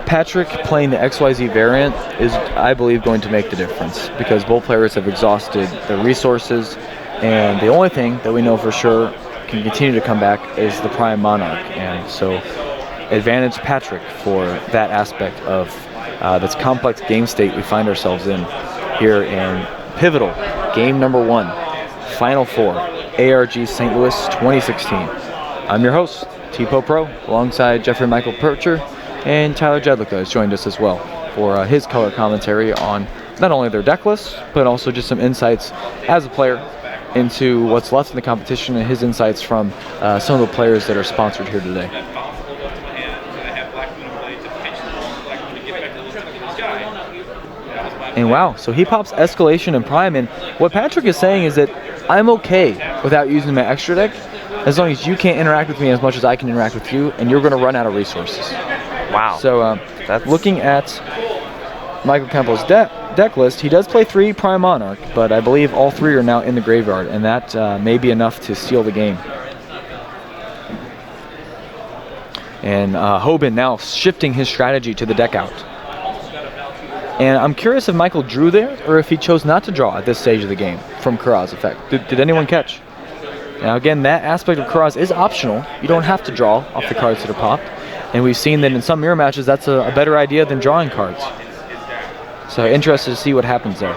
Patrick playing the XYZ variant is, I believe, going to make the difference because both players have exhausted their resources, and the only thing that we know for sure can continue to come back is the Prime Monarch. And so advantage Patrick for that aspect of this complex game state we find ourselves in here in pivotal game number 1, Final Four, ARG St. Louis 2016. I'm your host, Tipo Pro, alongside Jeffrey Michael Percher, and Tyler Jedlicka has joined us as well for his color commentary on not only their deck list, but also just some insights as a player into what's left in the competition and his insights from some of the players that are sponsored here today. And wow, so he pops Escalation and Prime, and what Patrick is saying is that I'm okay without using my extra deck as long as you can't interact with me as much as I can interact with you, and you're going to run out of resources. Wow. So looking at Michael Campos' deck list, he does play 3 Prime Monarch, but I believe all 3 are now in the graveyard, and that may be enough to seal the game. And Hoban now shifting his strategy to the deck out. And I'm curious if Michael drew there or if he chose not to draw at this stage of the game from Kura's effect. Did anyone catch? Now again, that aspect of Kura's is optional. You don't have to draw off the cards that are popped. And we've seen that in some mirror matches that's a better idea than drawing cards. So interested to see what happens there.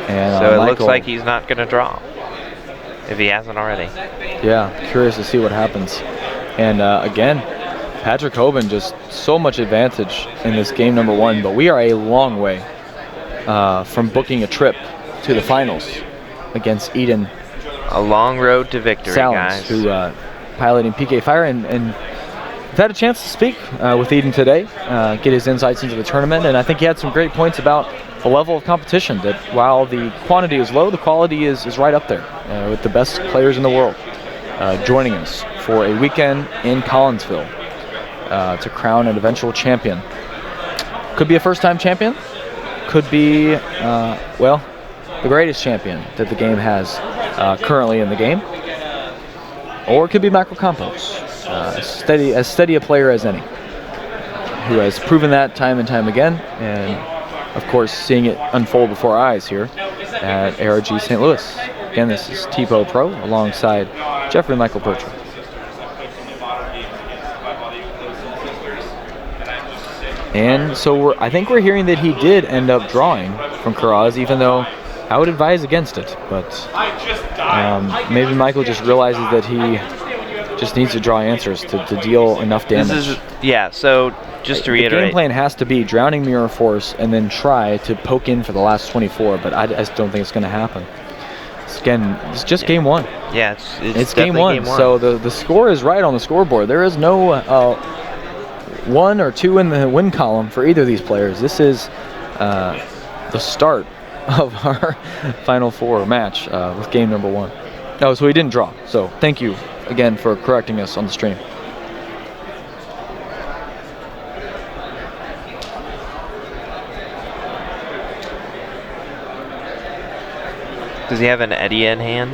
And, so it looks like he's not going to draw, if he hasn't already. Yeah, curious to see what happens. And again, Patrick Hoban just so much advantage in this game number 1, but we are a long way from booking a trip to the finals against Eden. A long road to victory, Salins, guys. Who piloting PK Fire, and I've had a chance to speak with Eden today, get his insights into the tournament, and I think he had some great points about the level of competition, that while the quantity is low, the quality is right up there with the best players in the world joining us for a weekend in Collinsville to crown an eventual champion. Could be a first-time champion, could be, well, the greatest champion that the game has currently in the game, or it could be Michael Campos, as steady a player as any, who has proven that time and time again, and of course seeing it unfold before our eyes here at ARG St. Louis. Again, this is Tipo Pro alongside Jeffrey Michael Percher. And so I think we're hearing that he did end up drawing from Kura's, even though I would advise against it. But maybe Michael just realizes that he just needs to draw answers to deal enough damage. So just to reiterate, the game plan has to be drowning Mirror Force and then try to poke in for the last 24, but I just don't think it's going to happen. It's just game 1. Yeah, it's game 1. So the score is right on the scoreboard. There is no 1 or 2 in the win column for either of these players. This is the start of our Final Four match with game number 1. Oh, so he didn't draw. So thank you again for correcting us on the stream. Does he have an Eddie in hand?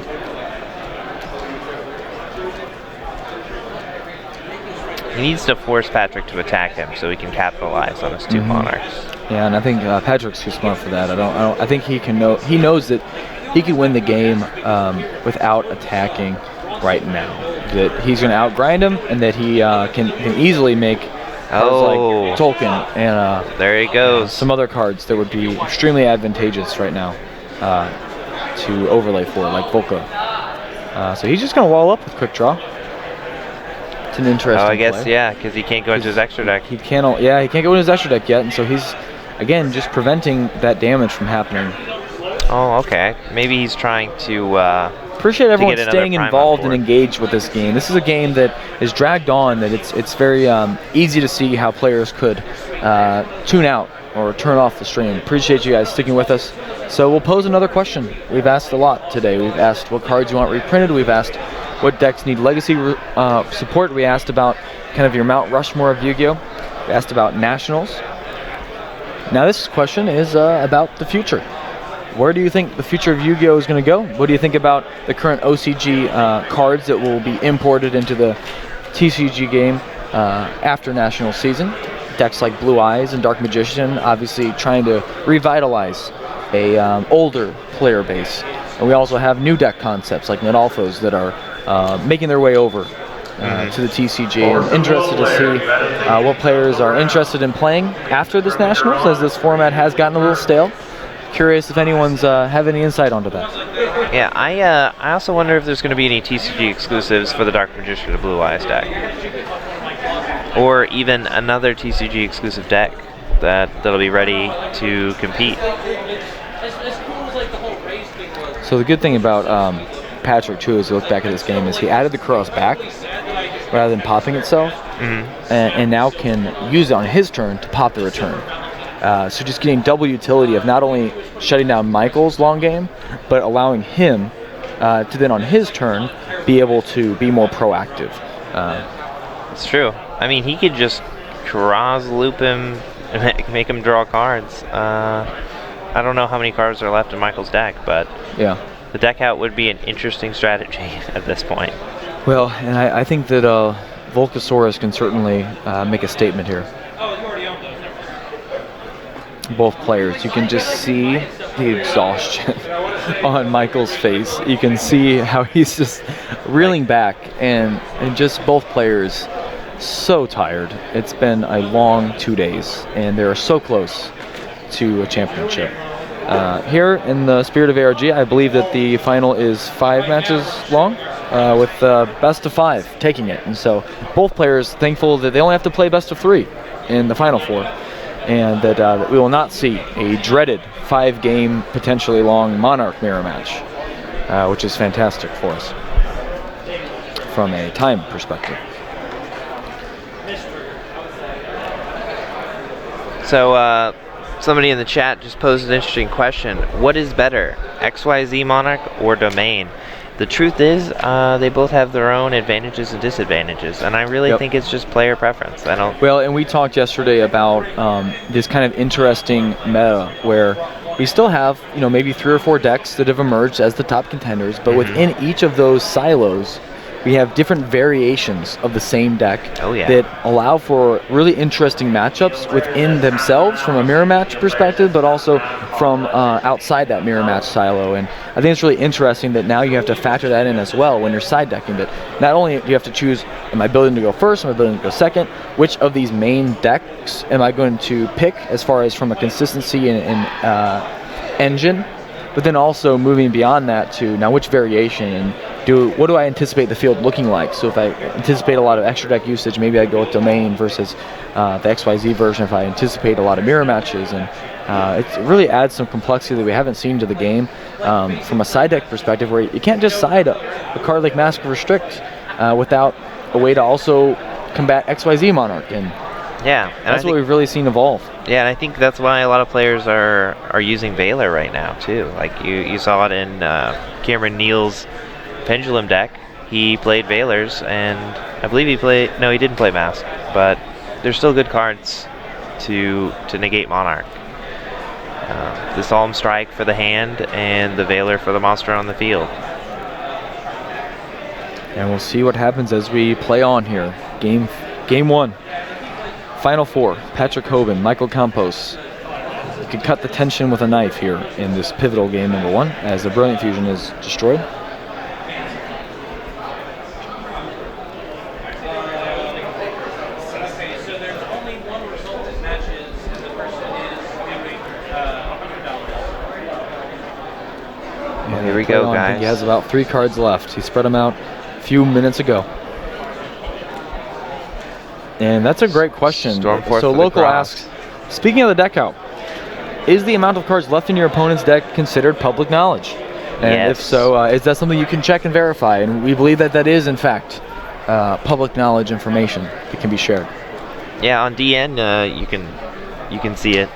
He needs to force Patrick to attack him so he can capitalize on his 2 monarchs. Yeah, and I think Patrick's too smart for that. I think he knows that he can win the game without attacking right now. That he's going to outgrind him, and that he can easily make cards like Tolkien and there he goes. Some other cards that would be extremely advantageous right now to overlay for, like Volca. So he's just going to wall up with Quick Draw. It's an interesting I guess, play. yeah, because he can't go into his extra deck. He can't go into his extra deck yet, and so he's, again, just preventing that damage from happening. Oh, okay. Maybe he's trying to. Appreciate everyone get staying another involved prime and on board. engaged with this game. This is a game that is dragged on, that it's very easy to see how players could tune out or turn off the stream. Appreciate you guys sticking with us. So we'll pose another question. We've asked a lot today. We've asked what cards you want reprinted. We've asked what decks need legacy support. We asked about kind of your Mount Rushmore of Yu-Gi-Oh! We asked about nationals. Now this question is about the future. Where do you think the future of Yu-Gi-Oh! Is going to go? What do you think about the current OCG cards that will be imported into the TCG game after National season? Decks like Blue Eyes and Dark Magician, obviously trying to revitalize a older player base. And we also have new deck concepts like Nadalfos that are making their way over to the TCG. I'm interested to see what players are interested in playing after this Nationals, as this format has gotten a little stale. Curious if anyone's have any insight onto that. Yeah, I also wonder if there's going to be any TCG exclusives for the Dark Magician or Blue Eyes deck, or even another TCG exclusive deck that'll be ready to compete. So the good thing about Patrick too, as you look back at this game, is he added the cross back rather than popping itself, and now can use it on his turn to pop the return. So just getting double utility of not only shutting down Michael's long game, but allowing him to then on his turn be able to be more proactive. It's true. I mean, he could just cross loop him and make him draw cards. I don't know how many cards are left in Michael's deck, but yeah, the deck out would be an interesting strategy at this point. Well, and I think that Volcasaurus can certainly make a statement here. Both players, you can just see the exhaustion on Michael's face. You can see how he's just reeling back, and just both players so tired. It's been a long 2 days, and they're so close to a championship. Here in the spirit of ARG, I believe that the final is 5 matches long, with best of 5 taking it. And so both players thankful that they only have to play best of 3 in the final 4. And that we will not see a dreaded 5-game, potentially long Monarch mirror match, which is fantastic for us from a time perspective. So somebody in the chat just posed an interesting question. What is better, XYZ Monarch or Domain? The truth is, they both have their own advantages and disadvantages, and I really think it's just player preference. I don't. Well, and we talked yesterday about this kind of interesting meta where we still have, maybe 3 or 4 decks that have emerged as the top contenders, but within each of those silos, we have different variations of the same deck that allow for really interesting matchups within themselves from a mirror match perspective, but also from outside that mirror match silo. And I think it's really interesting that now you have to factor that in as well when you're side decking. That not only do you have to choose, am I building to go first, am I building to go second, which of these main decks am I going to pick as far as from a consistency and engine, but then also moving beyond that to now which variation and what do I anticipate the field looking like? So if I anticipate a lot of extra deck usage, maybe I go with Domain versus the XYZ version if I anticipate a lot of mirror matches. And it really adds some complexity that we haven't seen to the game from a side deck perspective, where you can't just side a card like Mask of Restrict without a way to also combat XYZ Monarch. And that's what we've really seen evolve. Yeah, and I think that's why a lot of players are using Valor right now too. Like you saw it in Cameron Neal's Pendulum deck. He played Valors, and I believe he didn't play Mask, but they're still good cards to negate Monarch. The Solemn Strike for the hand and the Valor for the monster on the field. And we'll see what happens as we play on here. Game 1. Final 4. Patrick Hoban, Michael Campos. You can cut the tension with a knife here in this pivotal game number 1 as the Brilliant Fusion is destroyed. Here we go, guys. He has about 3 cards left. He spread them out a few minutes ago. And that's a great question. So Local asks, speaking of the deck out, is the amount of cards left in your opponent's deck considered public knowledge? And Yes. if so, is that something you can check and verify? And we believe that that is, in fact, public knowledge information that can be shared. Yeah, on DN, you can see it.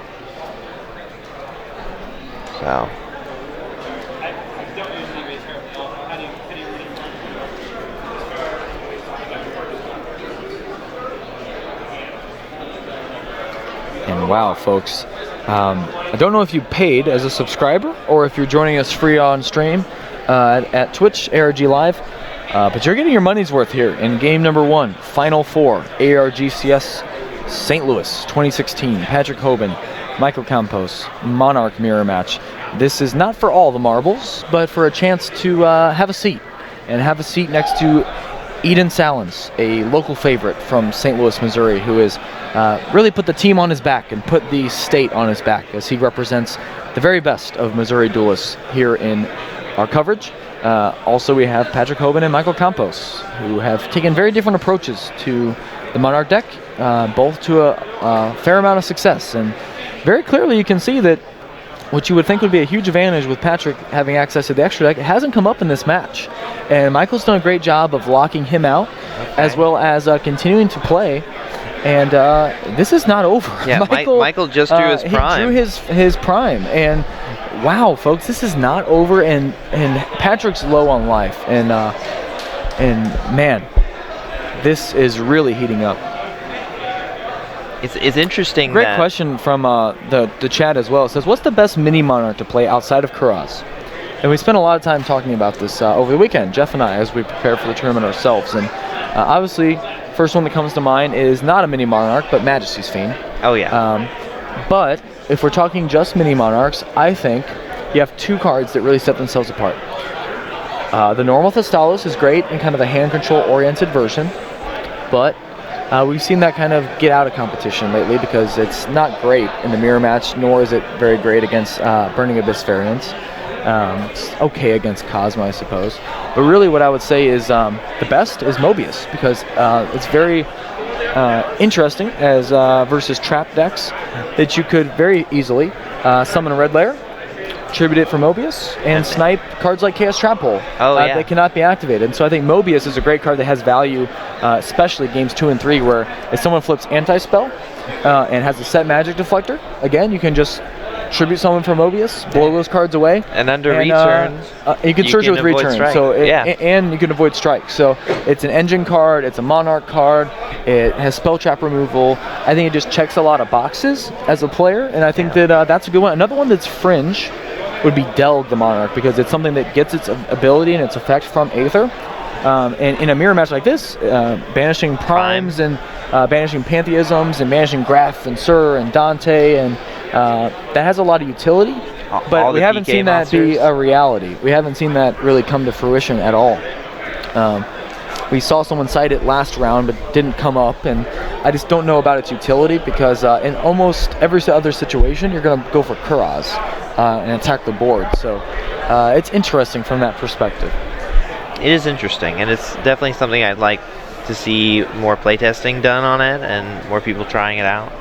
So. And wow, folks, I don't know if you paid as a subscriber or if you're joining us free on stream at Twitch, ARG Live, but you're getting your money's worth here in game number 1, Final Four, ARGCS St. Louis 2016. Patrick Hoban, Michael Campos, Monarch mirror match. This is not for all the marbles, but for a chance to have a seat, and have a seat next to Eden Salins, a local favorite from St. Louis, Missouri, who has really put the team on his back and put the state on his back as he represents the very best of Missouri duelists here in our coverage. Also, we have Patrick Hoban and Michael Campos, who have taken very different approaches to the Monarch deck, both to a fair amount of success. And very clearly you can see that what you would think would be a huge advantage with Patrick having access to the extra deck, it hasn't come up in this match. And Michael's done a great job of locking him out, as well as continuing to play. And this is not over. Yeah, Michael just drew his prime. He drew his prime. And wow, folks, this is not over. And Patrick's low on life. And man, this is really heating up. It's interesting. Great question from the chat as well. It says, what's the best mini Monarch to play outside of Kuraz? And we spent a lot of time talking about this over the weekend, Jeff and I, as we prepare for the tournament ourselves. And obviously, first one that comes to mind is not a mini Monarch, but Majesty's Fiend. Oh, yeah. But if we're talking just mini Monarchs, I think you have 2 cards that really set themselves apart. The normal Thestalos is great in kind of a hand control oriented version, but we've seen that kind of get out of competition lately because it's not great in the mirror match, nor is it very great against Burning Abyss variants. It's okay against Cosmo, I suppose. But really what I would say is the best is Mobius, because it's very interesting as versus trap decks that you could very easily summon a red layer, tribute it for Mobius, and snipe cards like Chaos Trap Hole that cannot be activated. And so I think Mobius is a great card that has value, especially games 2 and 3, where if someone flips Anti-Spell and has a set magic deflector, again, you can just tribute someone for Mobius, blow those cards away. And under return, you can search it with return. So and you can avoid strike. So it's an engine card, it's a Monarch card, it has spell trap removal. I think it just checks a lot of boxes as a player, and I think that that's a good one. Another one that's fringe would be Delg the Monarch, because it's something that gets its ability and its effect from Aether. And in a mirror match like this, banishing primes and banishing pantheisms and banishing Graf and Sur and Dante, and that has a lot of utility, but we haven't seen that be a reality. We haven't seen that really come to fruition at all. We saw someone cite it last round, but didn't come up, and I just don't know about its utility, because in almost every other situation, you're going to go for Kuraz and attack the board. So it's interesting from that perspective. It is interesting, and it's definitely something I'd like to see more playtesting done on it and more people trying it out.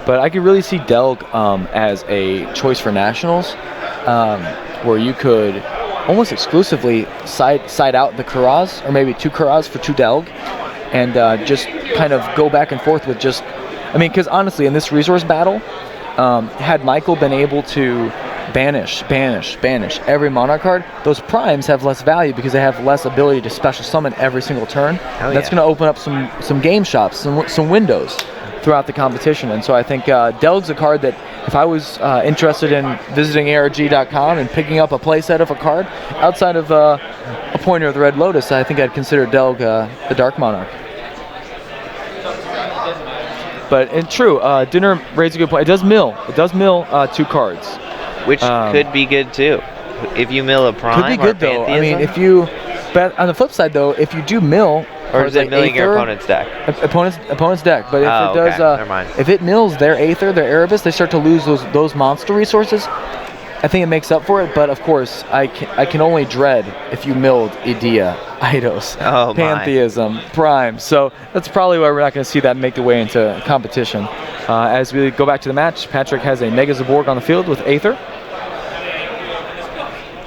But I could really see Delg as a choice for Nationals, where you could almost exclusively side out the Kuraz, or maybe 2 Kuraz for 2 Delg, and just kind of go back and forth with just, I mean, because honestly, in this resource battle, had Michael been able to banish every Monarch card, those primes have less value because they have less ability to special summon every single turn. That's going to open up some game shops, some windows throughout the competition. And so I think Delg's a card that if I was interested in visiting ARG.com and picking up a playset of a card outside of a Pointer of the Red Lotus, I think I'd consider Delg the Dark Monarch. But it's true, Dinner raised a good point. It does mill 2 cards. Which could be good too. If you mill a prime, could be good though. I mean, if you, but on the flip side though, if you do mill, or is it milling your opponent's deck? Opponent's deck. But if it does, never mind. If it mills their Aether, their Erebus, they start to lose those monster resources. I think it makes up for it. But of course, I can only dread if you milled Idea, Eidos, Pantheism, Prime. So that's probably why we're not going to see that make the way into competition. As we go back to the match, Patrick has a Negazaborg on the field with Aether.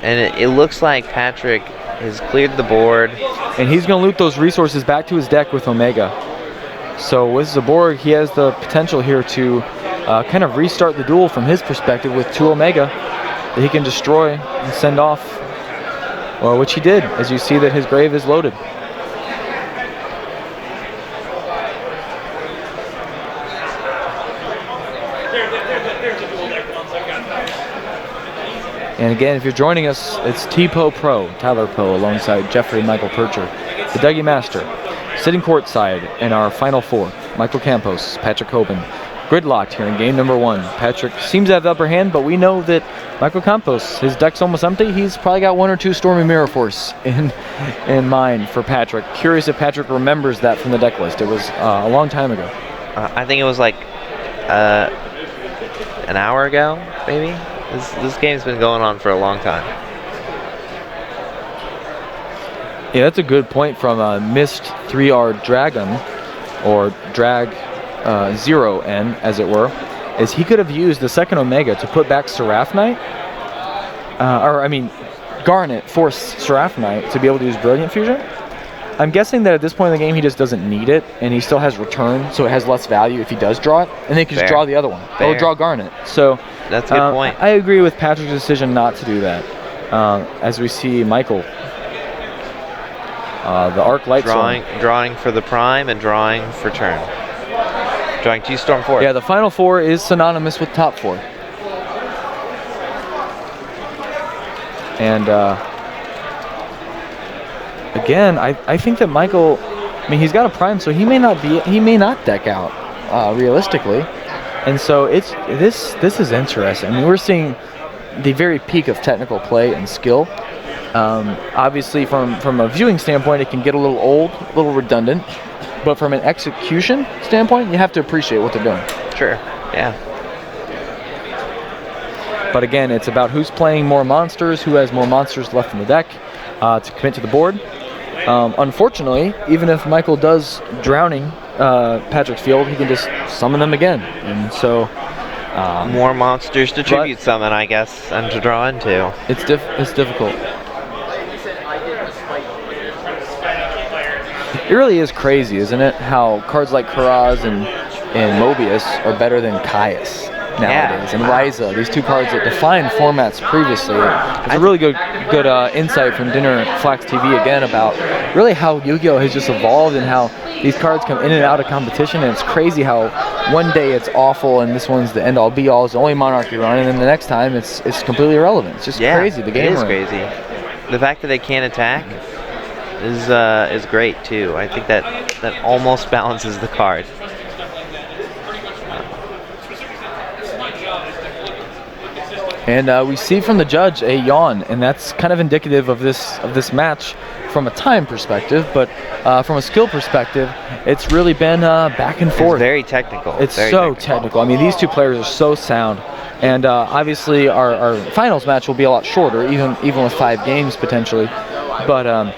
And it looks like Patrick has cleared the board. And he's going to loop those resources back to his deck with Omega. So with Zaborg, he has the potential here to kind of restart the duel from his perspective with 2 Omega that he can destroy and send off, which he did, as you see that his grave is loaded. And again, if you're joining us, it's T-Po Pro, Tyler Poe, alongside Jeffrey Michael Percher, the Dougie Master, sitting courtside in our Final Four. Michael Campos, Patrick Hoban, gridlocked here in game number 1. Patrick seems to have the upper hand, but we know that Michael Campos, his deck's almost empty. He's probably got 1 or 2 Stormy Mirror Force in mind for Patrick. Curious if Patrick remembers that from the deck list. It was a long time ago. I think it was like an hour ago, maybe. This game's been going on for a long time. Yeah, that's a good point from Mist 3R Dragon, or Drag 0N, as it were, is he could have used the second Omega to put back Seraph Knight, Garnet, force Seraph Knight to be able to use Brilliant Fusion. I'm guessing that at this point in the game he just doesn't need it, and he still has Return, so it has less value if he does draw it, and then he can just draw the other one, or draw Garnet. So that's a good point. I agree with Patrick's decision not to do that. As we see Michael, the Arc Light drawing for the Prime and drawing for turn. Drawing 2 Storm 4. Yeah, the Final Four is synonymous with top 4. And again, I think that Michael, he's got a Prime, so he may not deck out realistically. And so this is interesting. We're seeing the very peak of technical play and skill. Obviously, from a viewing standpoint, it can get a little old, a little redundant. But from an execution standpoint, you have to appreciate what they're doing. Sure, yeah. But again, it's about who's playing more monsters, who has more monsters left in the deck to commit to the board. Unfortunately, even if Michael does Drowning Patrick's field, he can just summon them again. And so more monsters to tribute summon, I guess, and to draw into. It's difficult. It really is crazy, isn't it? How cards like Karaz and Mobius are better than Caius nowadays, and Ryza. These 2 cards that defined formats previously. It's a really good insight from Dinner Flax TV again about really how Yu-Gi-Oh has just evolved and how these cards come in and out of competition. And it's crazy how one day it's awful and this one's the end-all be-all, it's the only Monarchy run, and then the next time it's completely irrelevant. It's just crazy. The game is crazy. The fact that they can't attack is great too. I think that almost balances the card. And we see from the judge a yawn, and that's kind of indicative of this match from a time perspective, but from a skill perspective, it's really been back and forth. It's very technical. It's so technical. These 2 players are so sound, and obviously our finals match will be a lot shorter, even with 5 games potentially. But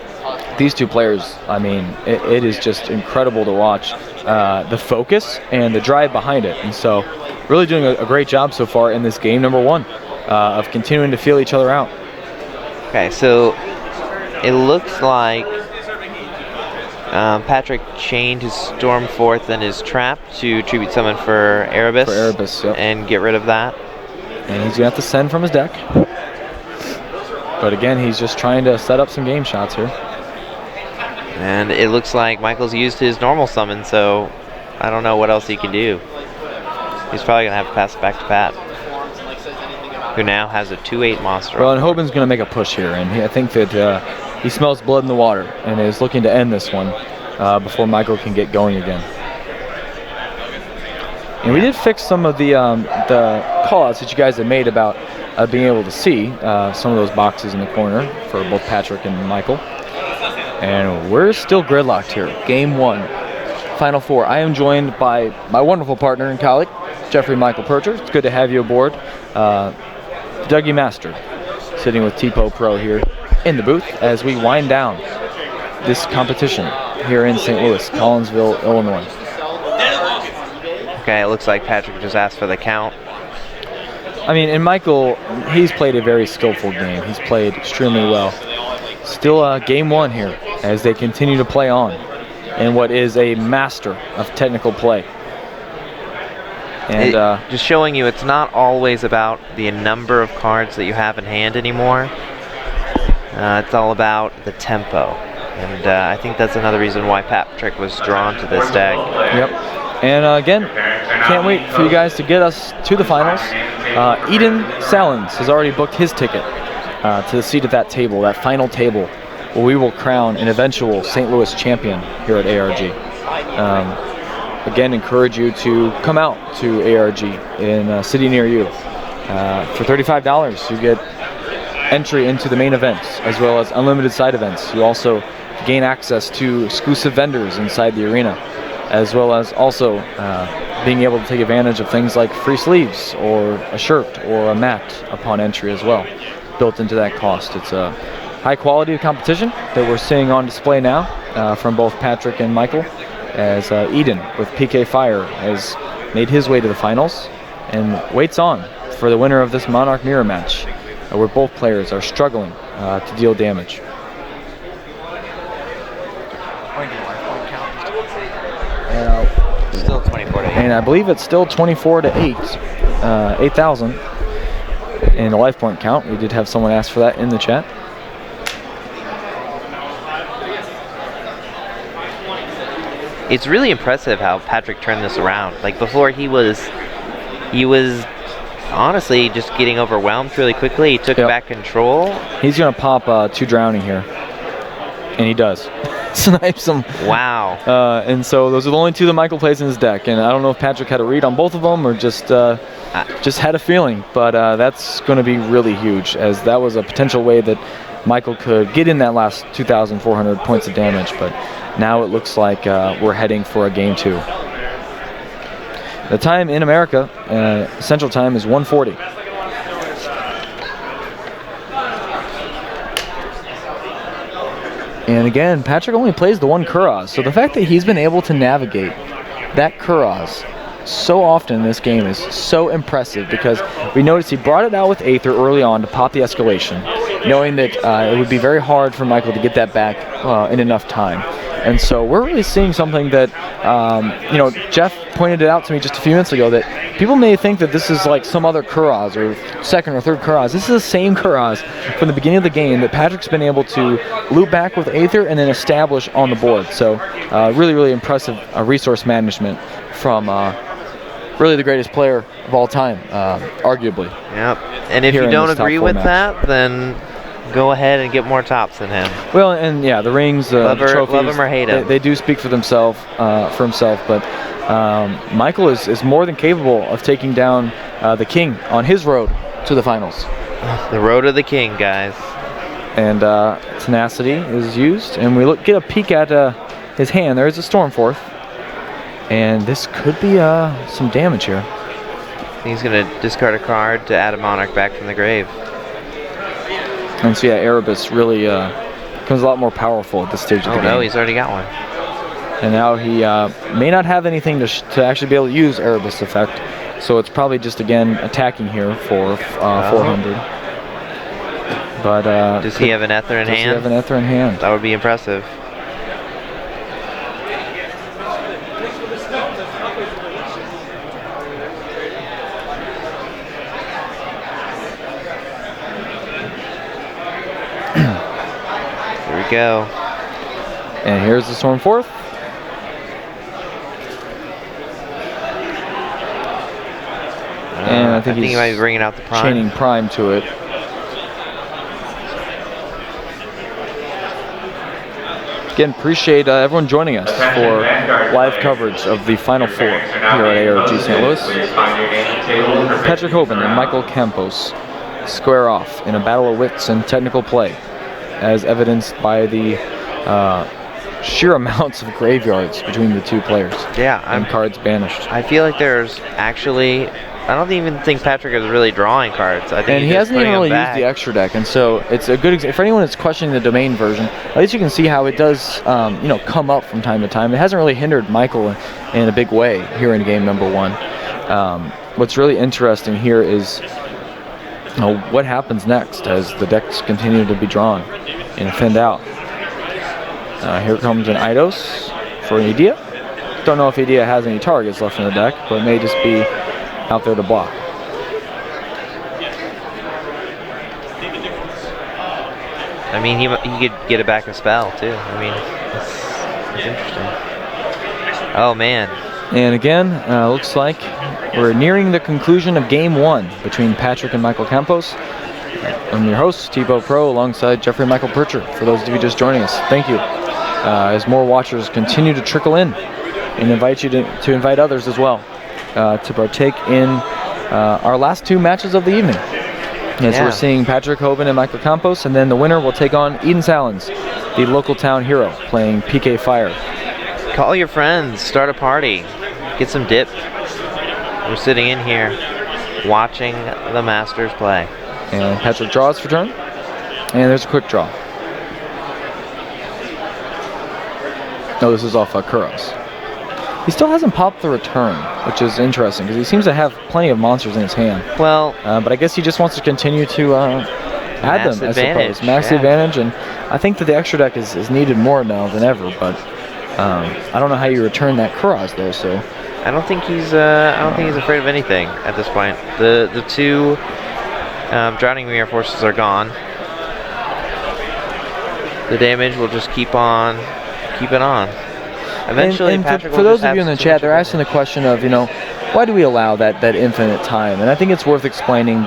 these 2 players, it is just incredible to watch the focus and the drive behind it. And so really doing a great job so far in this game number 1 of continuing to feel each other out. Okay, so it looks like Patrick chained his Storm 4th and his Trap to tribute summon for Erebus. Yep. And get rid of that. And he's going to have to send from his deck. But again, he's just trying to set up some game shots here. And it looks like Michael's used his normal summon, so I don't know what else he can do. He's probably going to have to pass it back to Pat, who now has a 2/8 monster. Well, and Hoban's going to make a push here, and I think that he smells blood in the water and is looking to end this one before Michael can get going again. And we did fix some of the call-outs that you guys had made about being able to see some of those boxes in the corner for both Patrick and Michael. And we're still gridlocked here. Game 1, Final Four. I am joined by my wonderful partner and colleague, Jeffrey Michael Percher. It's good to have you aboard. Dougie Master, sitting with T-Po Pro here in the booth as we wind down this competition here in St. Louis, Collinsville, Illinois. Okay, it looks like Patrick just asked for the count. I mean, and Michael, he's played a very skillful game. He's played extremely well. Still game 1 here as they continue to play on in what is a master of technical play. And just showing you it's not always about the number of cards that you have in hand anymore. It's all about the tempo. And I think that's another reason why Patrick was drawn to this deck. Yep. And again, can't wait for you guys to get us to the finals. Eden Salins has already booked his ticket to the seat at that table, that final table, where we will crown an eventual St. Louis champion here at ARG. Again, encourage you to come out to ARG in a city near you. For $35, you get entry into the main events, as well as unlimited side events. You also gain access to exclusive vendors inside the arena, as well as also being able to take advantage of things like free sleeves or a shirt or a mat upon entry as well, built into that cost. It's a high quality of competition that we're seeing on display now from both Patrick and Michael, as Eden with PK Fire has made his way to the finals and waits on for the winner of this Monarch Mirror match, where both players are struggling to deal damage. Still 24 to 8. And I believe it's still 24 to 8, 8,000 in the life point count. We did have someone ask for that in the chat. It's really impressive how Patrick turned this around. Like before, he was honestly just getting overwhelmed really quickly. He took back control. He's gonna pop 2 drowning here, and he does. Snipes him. Wow. And so those are the only 2 that Michael plays in his deck, and I don't know if Patrick had a read on both of them or just had a feeling, but that's going to be really huge, as that was a potential way that Michael could get in that last 2,400 points of damage, but now it looks like we're heading for a game 2. The time in America, Central Time, is 1:40. And again, Patrick only plays the 1 Kuraz, so the fact that he's been able to navigate that Kuraz so often in this game is so impressive, because we noticed he brought it out with Aether early on to pop the escalation, knowing that it would be very hard for Michael to get that back in enough time. And so we're really seeing something that, Jeff pointed it out to me just a few minutes ago, that people may think that this is like some other Kuraz or second or third Kuraz. This is the same Kuraz from the beginning of the game that Patrick's been able to loop back with Aether and then establish on the board. So really, really impressive resource management from really the greatest player of all time, arguably. Yep. And if you don't agree with that, then go ahead and get more tops than him. Well, and yeah, the rings, trophies, love him or hate him. They do speak for themselves, but Michael is more than capable of taking down the King on his road to the finals. The road of the King, guys. And tenacity is used, and we get a peek at his hand. There is a Stormforth, and this could be some damage here. He's going to discard a card to add a Monarch back from the grave. And so yeah, Erebus really becomes a lot more powerful at this stage of the game. Oh no, he's already got one. And now he may not have anything to actually be able to use Erebus effect, so it's probably just again attacking here for 400. But does he have an Ether in hand? Does he have an Ether in hand? That would be impressive. Go. And here's the Stormforth. And I think he might be bringing out the Prime. Chaining Prime to it. Again, appreciate everyone joining us for live coverage of the Final Four here at ARG St. Louis. Patrick Hoban and Michael Campos square off in a battle of wits and technical play, as evidenced by the sheer amounts of graveyards between the 2 players. Yeah, and cards banished. I feel like there's actually I don't even think Patrick is really drawing cards. I think and he hasn't even really used the extra deck, and so it's a good example. For anyone that's questioning the domain version, at least you can see how it does, come up from time to time. It hasn't really hindered Michael in a big way here in game number 1. What's really interesting here is what happens next as the decks continue to be drawn and thinned out. Here comes an Eidos for an Edea. Don't know if Edea has any targets left in the deck, but it may just be out there to block. I mean, he could get it back a spell too. I mean, it's interesting. Oh man. And again, looks like we're nearing the conclusion of game 1 between Patrick and Michael Campos. I'm your host, Tebow Pro, alongside Jeffrey Michael Percher. For those of you just joining us, thank you. As more watchers continue to trickle in, and invite you to invite others as well to partake in our last 2 matches of the evening. As we're seeing Patrick Hoban and Michael Campos, and then the winner will take on Eden Salins, the local town hero, playing PK Fire. Call your friends, start a party, get some dip. We're sitting in here watching the Masters play. And Patrick draws for turn, and there's a quick draw. No, this is off Kuros. He still hasn't popped the return, which is interesting because he seems to have plenty of monsters in his hand. Well, but I guess he just wants to continue to add them, I suppose. Max advantage, and I think that the extra deck is needed more now than ever. But I don't know how you return that Kuros though. So I don't think he's afraid of anything at this point. The 2 Drowning Mirror Forces are gone. The damage will just keep on keeping on. Eventually, and Patrick for those of you in the chat, they're asking the question of, why do we allow that infinite time? And I think it's worth explaining.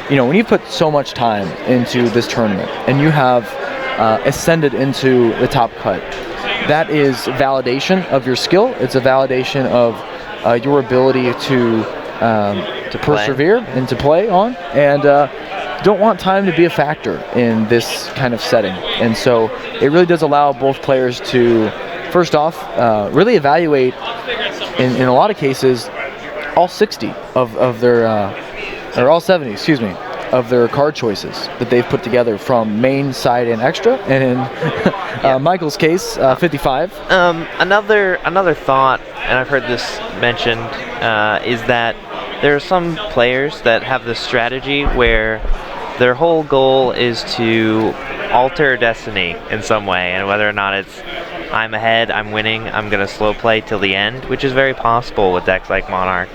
When you put so much time into this tournament and you have ascended into the top cut, that is validation of your skill. It's a validation of your ability to persevere and to play on. And don't want time to be a factor in this kind of setting. And so it really does allow both players to, first off, really evaluate, in a lot of cases, all 60 of their, or all 70, excuse me, of their card choices that they've put together from main, side, and extra. And in Michael's case, 55. Another thought, and I've heard this mentioned, is that there are some players that have this strategy where their whole goal is to alter destiny in some way, and whether or not it's I'm ahead, I'm winning, I'm going to slow play till the end, which is very possible with decks like Monarch.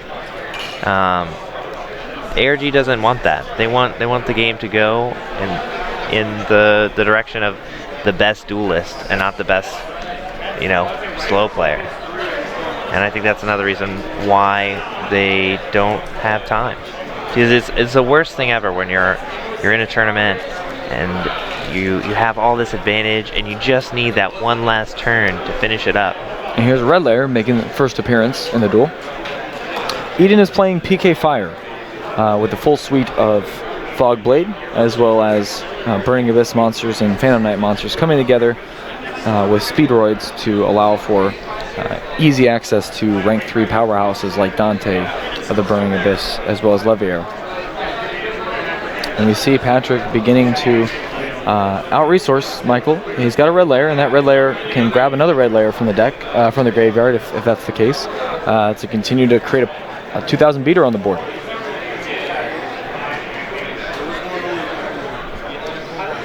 ARG doesn't want that. They want the game to go in the direction of the best duelist and not the best, slow player. And I think that's another reason why they don't have time. Because it's the worst thing ever when you're in a tournament and you have all this advantage and you just need that one last turn to finish it up. And here's Red Lair making the first appearance in the duel. Eden is playing PK Fire with the full suite of Fog Blade, as well as Burning Abyss monsters and Phantom Knight monsters coming together with Speedroids to allow for easy access to rank 3 powerhouses like Dante of the Burning Abyss, as well as Levier. And we see Patrick beginning to out-resource Michael. He's got a Red Lair, and that Red Lair can grab another Red Lair from the deck, from the graveyard, if that's the case, to continue to create a 2,000 beater on the board.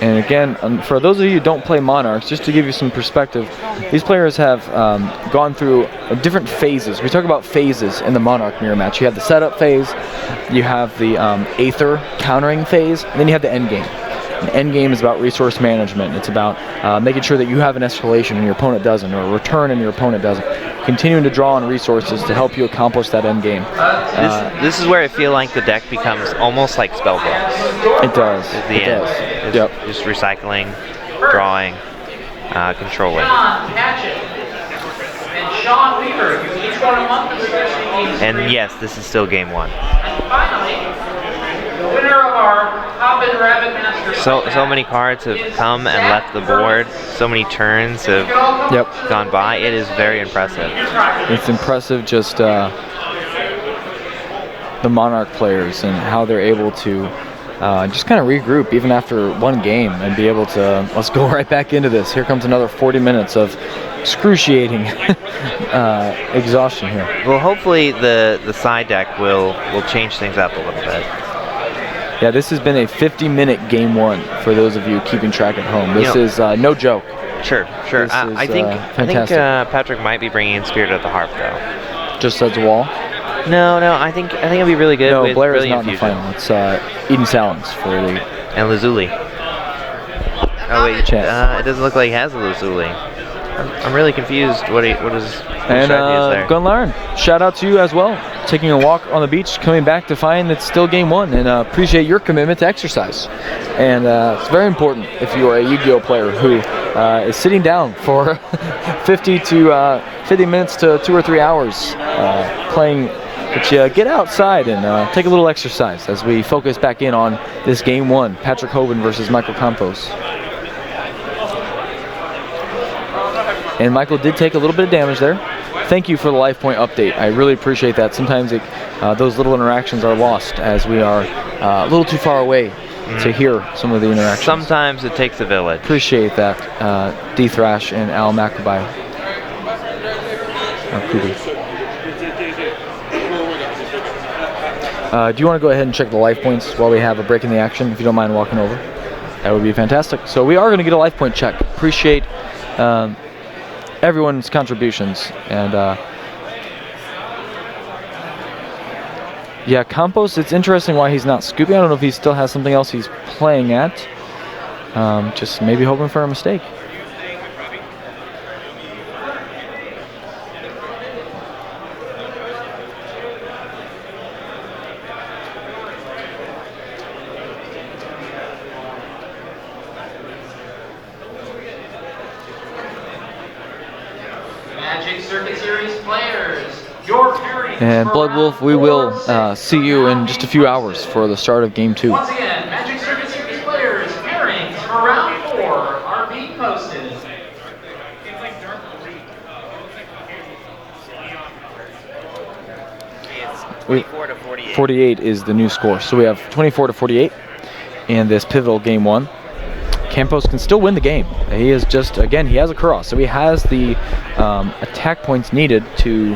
And again, for those of you who don't play Monarchs, just to give you some perspective, these players have gone through different phases. We talk about phases in the Monarch mirror match. You have the setup phase, you have the Aether countering phase, and then you have the end game. The end game is about resource management. It's about making sure that you have an escalation and your opponent doesn't, or a return and your opponent doesn't. Continuing to draw on resources to help you accomplish that end game. This is where I feel like the deck becomes almost like spellbooks. It does. At the end. Does. Yep. Just recycling, drawing, controlling. And Sean Weaver, you each won a month of special. And yes, this is still game 1. And finally, the winner of our Hoban Rabbit Master. So many cards have come and left the board. So many turns have gone by. It is very impressive. It's impressive just the Monarch players and how they're able to just kind of regroup even after one game and be able to, let's go right back into this. Here comes another 40 minutes of excruciating exhaustion here. Well, hopefully the side deck will change things up a little bit. Yeah, this has been a 50-minute game one for those of you keeping track at home. This is no joke. Sure. I think Patrick might be bringing in Spirit of the Harp though. Just as a wall. No, I think it'll be really good. No, with Blair is Brilliant not in the Fusion. final. It's Eden Salins for the And Lazuli. Oh wait, it doesn't look like he has a Lazuli. I'm really confused. What his strategy is there. Gunlarn, shout out to you as well. Taking a walk on the beach, coming back to find it's still game one, and appreciate your commitment to exercise. And it's very important if you are a Yu-Gi-Oh player who is sitting down for 50 minutes to 2 or 3 hours playing. But you get outside and take a little exercise as we focus back in on this game one, Patrick Hoban versus Michael Campos. And Michael did take a little bit of damage there. Thank you for the life point update. I really appreciate that. Sometimes those little interactions are lost as we are a little too far away to hear some of the interactions. Sometimes it takes a village. Appreciate that, D-Thrash and Al Macaby. Do you want to go ahead and check the life points while we have a break in the action, if you don't mind walking over? That would be fantastic. So we are going to get a life point check. Appreciate everyone's contributions. And yeah, Campos, it's interesting why he's not scooping. I don't know if he still has something else he's playing at. Just maybe hoping for a mistake. And Blood Wolf, we will see you in just a few hours for the start of Game 2. Once again, Magic Circuit Series players' pairings for round 4 are being posted. 24 to 48. 48 is the new score. So we have 24 to 48 in this pivotal Game 1. Campos can still win the game. He is just, again, he has a cross, so he has the attack points needed to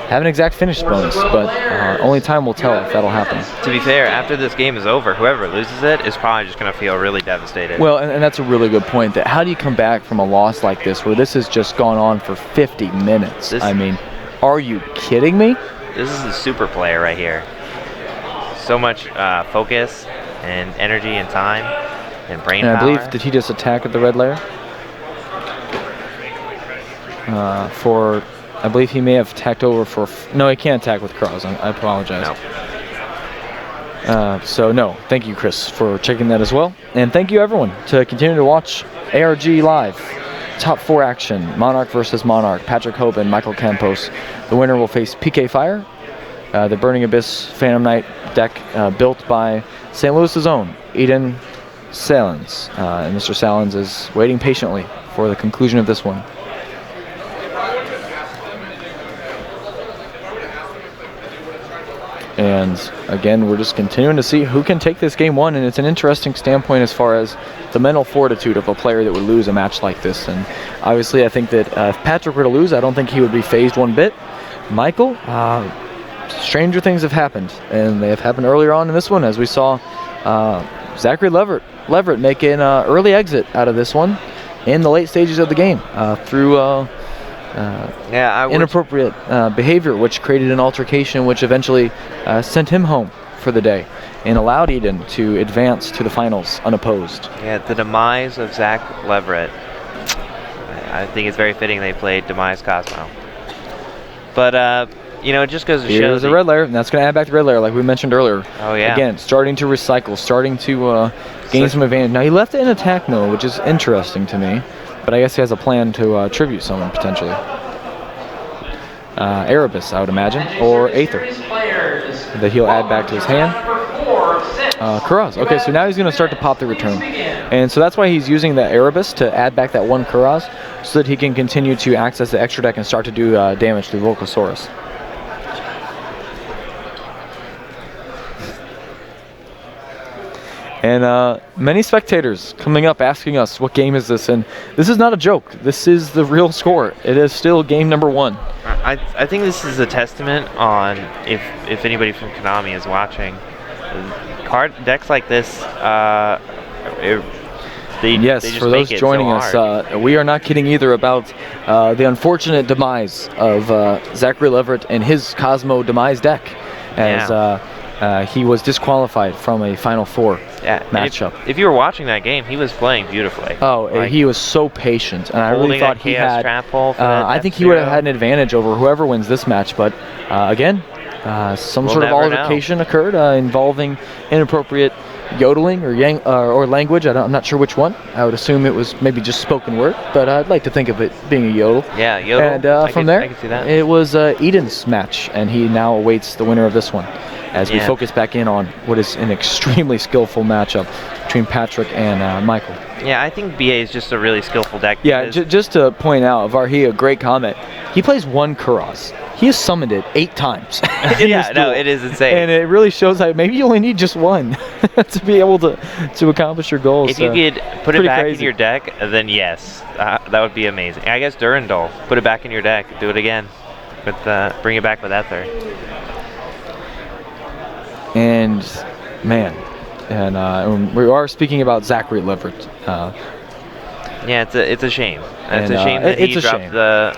have an exact finish bonus, but only time will tell if that'll happen. To be fair, after this game is over, whoever loses it is probably just going to feel really devastated. Well, and that's a really good point. That how do you come back from a loss like this, where this has just gone on for 50 minutes? I mean, are you kidding me? This is a super player right here. So much focus and energy and time and brain power. I believe, did he just attack at the red layer? I believe he may have attacked over for... No, he can't attack with Crows. I apologize. No. So, no. Thank you, Chris, for checking that as well. And thank you, everyone, to continue to watch ARG Live. Top 4 action. Monarch versus Monarch. Patrick Hoban, Michael Campos. The winner will face PK Fire. The Burning Abyss Phantom Knight deck built by St. Louis's own Eden Salins. And Mr. Salins is waiting patiently for the conclusion of this one. And again, we're just continuing to see who can take this game one, and it's an interesting standpoint as far as the mental fortitude of a player that would lose a match like this. And obviously, I think that if Patrick were to lose, I don't think he would be fazed one bit. Michael, stranger things have happened, and they have happened earlier on in this one, as we saw Zachary Leverett make an early exit out of this one in the late stages of the game through inappropriate behavior, which created an altercation, which eventually sent him home for the day and allowed Eden to advance to the finals unopposed. Yeah, the demise of Zach Leverett. I think it's very fitting they played Demise Cosmo. But, you know, it just goes to show... Here's the red layer, and that's going to add back the red layer like we mentioned earlier. Oh, yeah. Again, starting to recycle, starting to gain some advantage. Now, he left it in attack mode, which is interesting to me. But I guess he has a plan to tribute someone, potentially. Erebus, I would imagine, or Aether, that he'll add back to his hand. Kuraz. Okay, so now he's going to start to pop the return. And so that's why he's using the Erebus to add back that one Kuraz, so that he can continue to access the extra deck and start to do damage to Volcasaurus. And many spectators coming up asking us, what game is this? And this is not a joke. This is the real score. It is still game number 1. I think this is a testament on, if anybody from Konami is watching, card decks like this, they just for those make it joining so us, hard. we are not kidding either about the unfortunate demise of Zachary Leverett and his Cosmo demise deck, as he was disqualified from a Final Four matchup. If you were watching that game, he was playing beautifully. Oh, like, he was so patient, and I really thought he had. I think he would have had an advantage over whoever wins this match, but again, some sort of altercation occurred involving inappropriate yodeling or language. I'm not sure which one. I would assume it was maybe just spoken word, but I'd like to think of it being a yodel. Yeah, yodel. And from there, it was Eden's match, and he now awaits the winner of this one as we focus back in on what is an extremely skillful matchup between Patrick and Michael. Yeah, I think BA is just a really skillful deck. Yeah, just to point out, Varhi, a great comment. He plays 1 Kuraz. He has summoned it 8 times. Yeah, no, it is insane. And it really shows that maybe you only need just 1 to be able to accomplish your goals. If you could put it back crazy in your deck, then yes, that would be amazing. I guess Durandal, put it back in your deck, do it again, bring it back with Ether. And man, and we are speaking about Zachary Leverett. Yeah, it's a shame. It's a shame that he dropped the.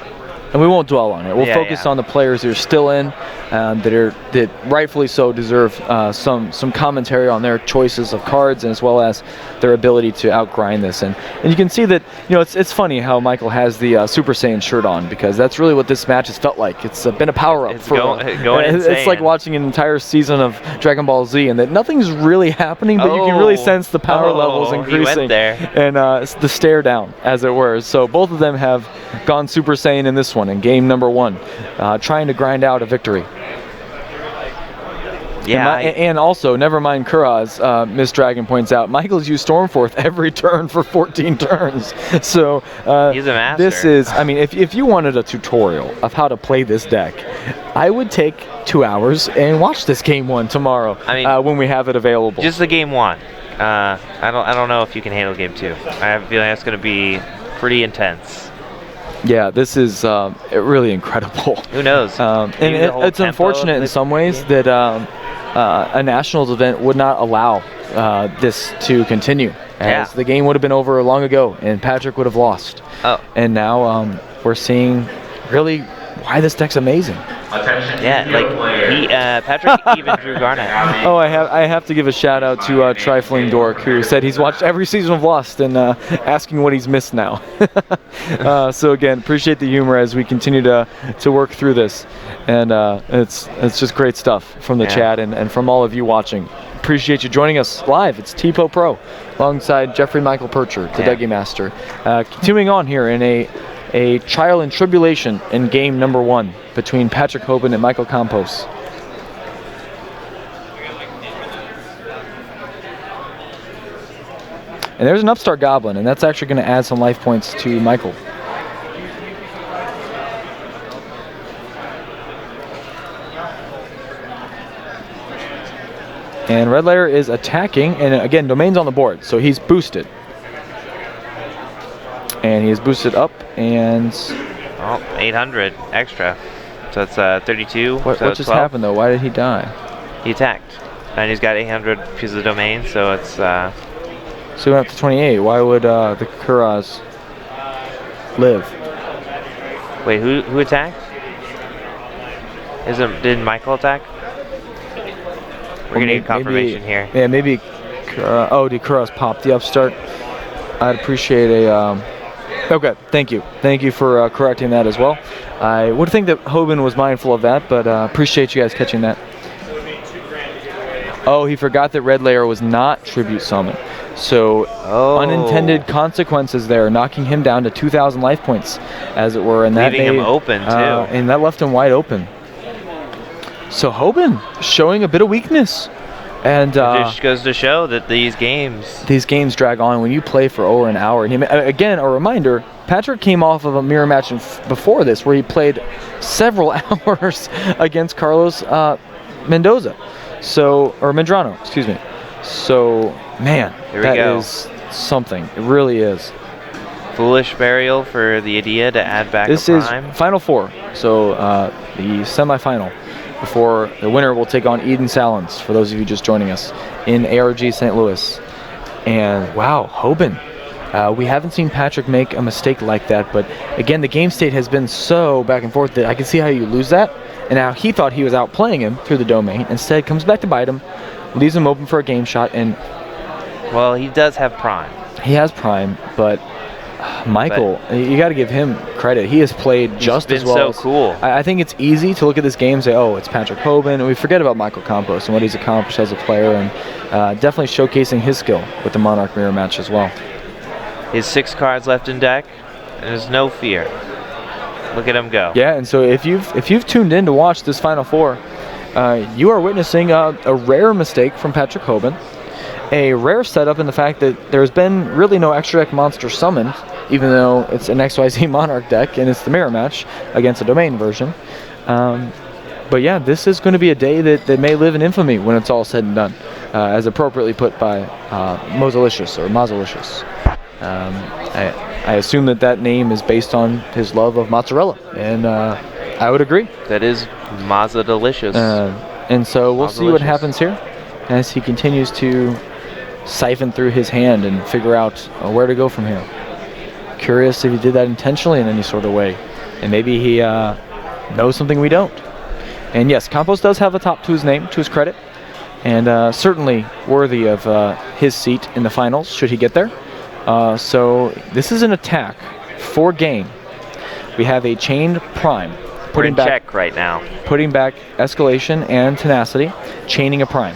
And we won't dwell on it. We'll focus on the players that are still in, that rightfully so deserve some commentary on their choices of cards, and as well as their ability to outgrind this. And you can see that, it's funny how Michael has the Super Saiyan shirt on, because that's really what this match has felt like. It's been a power up. It's going insane. It's like watching an entire season of Dragon Ball Z, and that nothing's really happening, but you can really sense the power levels increasing. He went there. And the stare down, as it were. So both of them have gone Super Saiyan in this one, in game number 1, trying to grind out a victory. Yeah, and also, never mind Kuraz, Miss Dragon points out, Michael's used Stormforth every turn for 14 turns. So he's a master. This is, if you wanted a tutorial of how to play this deck, I would take 2 hours and watch this game 1 tomorrow when we have it available. Just the game 1. I don't know if you can handle game 2. I have a feeling that's going to be pretty intense. Yeah, this is really incredible. Who knows? And it's unfortunate in some ways that a Nationals event would not allow this to continue, as the game would have been over long ago and Patrick would have lost. And now we're seeing really why this deck's amazing. Yeah, like Patrick even drew Garnet. Oh, I have to give a shout out to Trifling Dork, who said he's watched every season of Lost and asking what he's missed now. So again, appreciate the humor as we continue to work through this, and it's just great stuff from the chat and from all of you watching. Appreciate you joining us live. It's TPO Pro alongside Jeffrey Michael Percher, the Dougie Master. Continuing on here in a trial and tribulation in game number 1 between Patrick Hoban and Michael Campos. And there's an Upstart Goblin, and that's actually going to add some life points to Michael. And Red Layer is attacking, and again, Domain's on the board, so he's boosted. And he is boosted up, and 800 extra. So it's 32. What just happened though? Why did he die? He attacked, and he's got 800 pieces of domain. So it's. So he went up to 28. Why would the Kuraz live? Wait, who attacked? Did Michael attack? We're gonna need confirmation here. Yeah, maybe. Did Kuraz pop the Upstart? I'd appreciate a. Okay, thank you. Thank you for correcting that as well. I would think that Hoban was mindful of that, but appreciate you guys catching that. Oh, he forgot that Red Layer was not Tribute Summon. So unintended consequences there, knocking him down to 2,000 life points, as it were. And leaving him open, too. And that left him wide open. So Hoban showing a bit of weakness. And it just goes to show that these games drag on when you play for over an hour. And again, a reminder, Patrick came off of a mirror match before this where he played several hours against Carlos Medrano, excuse me. So Man, Here we that go. is something. It really is. Foolish burial for the idea to add back This a is prime. Final Four, so the semifinal before the winner will take on Eden Salins, for those of you just joining us, in ARG St. Louis. And wow, Hoban. We haven't seen Patrick make a mistake like that, but again, the game state has been so back and forth that I can see how you lose that. And now he thought he was outplaying him through the domain. Instead, comes back to bite him, leaves him open for a game shot, and Well, he does have prime. he has prime, but Michael, you got to give him credit. He has played just as well. He's been so cool. I think it's easy to look at this game and say, oh, it's Patrick Hoban, and we forget about Michael Campos and what he's accomplished as a player, and definitely showcasing his skill with the Monarch Mirror match as well. His 6 cards left in deck, and there's no fear. Look at him go. Yeah, and so if you've tuned in to watch this Final Four, you are witnessing a rare mistake from Patrick Hoban, a rare setup in the fact that there's been really no extra deck monster summoned, even though it's an XYZ Monarch deck and it's the mirror match against a domain version. But yeah, this is going to be a day that may live in infamy when it's all said and done, as appropriately put by Mozalicious or Mozalicious. I assume that name is based on his love of mozzarella, and I would agree. That is Mazza Delicious. And so we'll see what happens here as he continues to siphon through his hand and figure out where to go from here. Curious if he did that intentionally in any sort of way, and maybe he knows something we don't. And yes, Campos does have a top to his name, to his credit, and certainly worthy of his seat in the finals should he get there. So this is an attack for game. We have a chained prime. We're in check right now. Putting back escalation and tenacity, chaining a prime,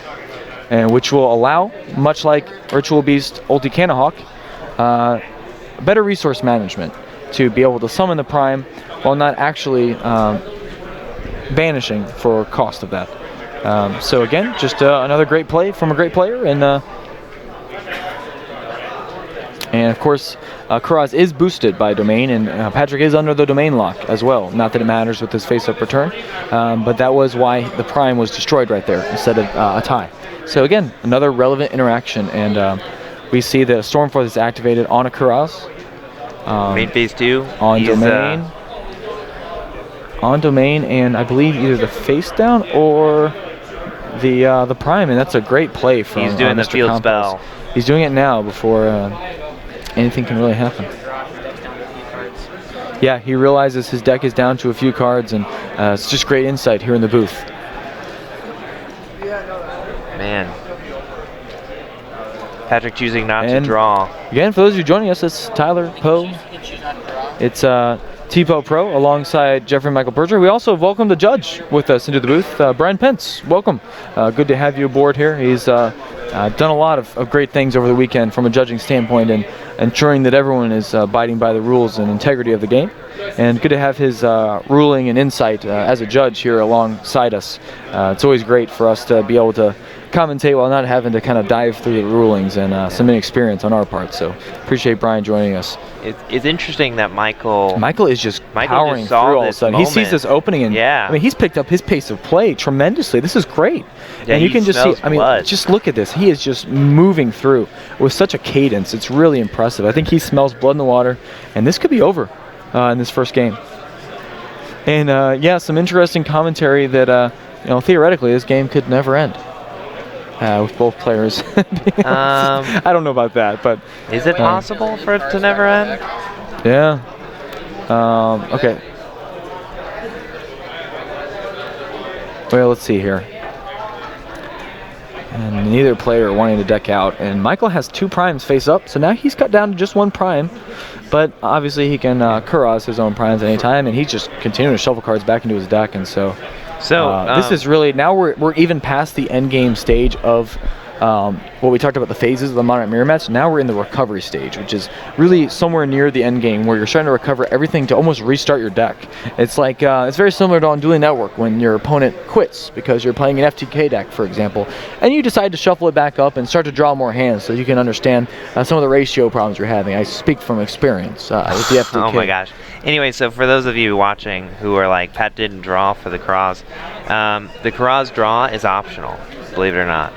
and which will allow, much like Ritual Beast Ulti Canahawk, better resource management to be able to summon the prime while not actually vanishing for cost of that. So again, just another great play from a great player, and of course, Kuraz is boosted by domain, and Patrick is under the domain lock as well. Not that it matters with his face-up return, but that was why the prime was destroyed right there instead of a tie. So again, another relevant interaction, and we see that a Stormforce is activated on a Kuraz. Main phase 2. On domain. On domain, and I believe either the face down or the prime, and that's a great play from He's doing the Mr. field Campos. spell. He's doing it now before anything can really happen. Yeah, he realizes his deck is down to a few cards, and it's just great insight here in the booth. Man. Patrick choosing not to draw. Again, for those of you joining us, it's Tyler Poe. It's T-Po Pro alongside Jeffrey Michael Berger. We also welcome the judge with us into the booth, Brian Pence. Welcome. Good to have you aboard here. He's done a lot of great things over the weekend from a judging standpoint, and ensuring that everyone is abiding by the rules and integrity of the game. And good to have his ruling and insight as a judge here alongside us. It's always great for us to be able to commentate while not having to kind of dive through the rulings, and some inexperience on our part. So appreciate Brian joining us. It's interesting that Michael is just powering through all of a sudden. He sees this opening, and I mean, he's picked up his pace of play tremendously. This is great. Yeah, and you can just see, I mean, blood. just look at this. He is just moving through with such a cadence. It's really impressive. I think he smells blood in the water, and this could be over in this first game. And yeah, some interesting commentary that theoretically this game could never end. With both players. I don't know about that, but is it possible for it to never end? Yeah. Okay. Well, let's see here. And neither player wanting to deck out, and Michael has 2 primes face up, so now he's cut down to just 1 prime. But obviously he can Kuraz his own primes anytime, and he's just continuing to shuffle cards back into his deck, and so. This is really, now we're even past the end game stage of what we talked about, the phases of the Monarch Mirror match. Now we're in the recovery stage, which is really somewhere near the end game where you're trying to recover everything to almost restart your deck. It's like, it's very similar to on Dueling Network when your opponent quits because you're playing an FTK deck, for example, and you decide to shuffle it back up and start to draw more hands so you can understand some of the ratio problems you're having. I speak from experience with the FTK. Oh my gosh. Anyway, so for those of you watching who are like, Pat didn't draw for the Kuraz, the Kuraz draw is optional, believe it or not.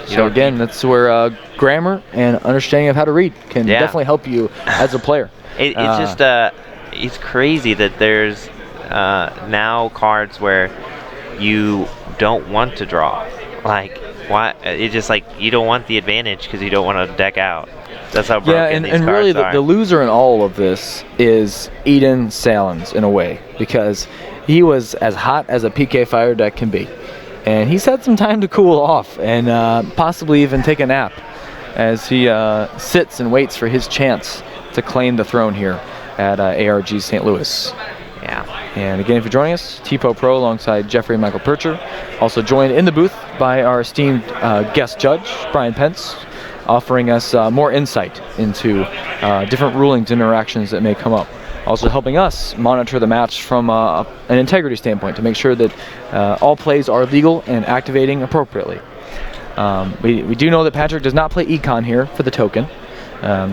So again, that's where grammar and understanding of how to read can definitely help you as a player. It's just it's crazy that there's now cards where you don't want to draw. Like, why? It's just like you don't want the advantage because you don't want to deck out. That's how broken these cards and really are. the loser in all of this is Eden Salins in a way, because he was as hot as a PK Fire deck can be. And he's had some time to cool off and possibly even take a nap as he sits and waits for his chance to claim the throne here at ARG St. Louis. Yeah. And again, if you're joining us, TPO Pro alongside Jeffrey and Michael Percher. Also joined in the booth by our esteemed guest judge, Brian Pence, offering us more insight into different rulings, interactions that may come up. Also helping us monitor the match from an integrity standpoint to make sure that all plays are legal and activating appropriately. We do know that Patrick does not play Econ here for the token,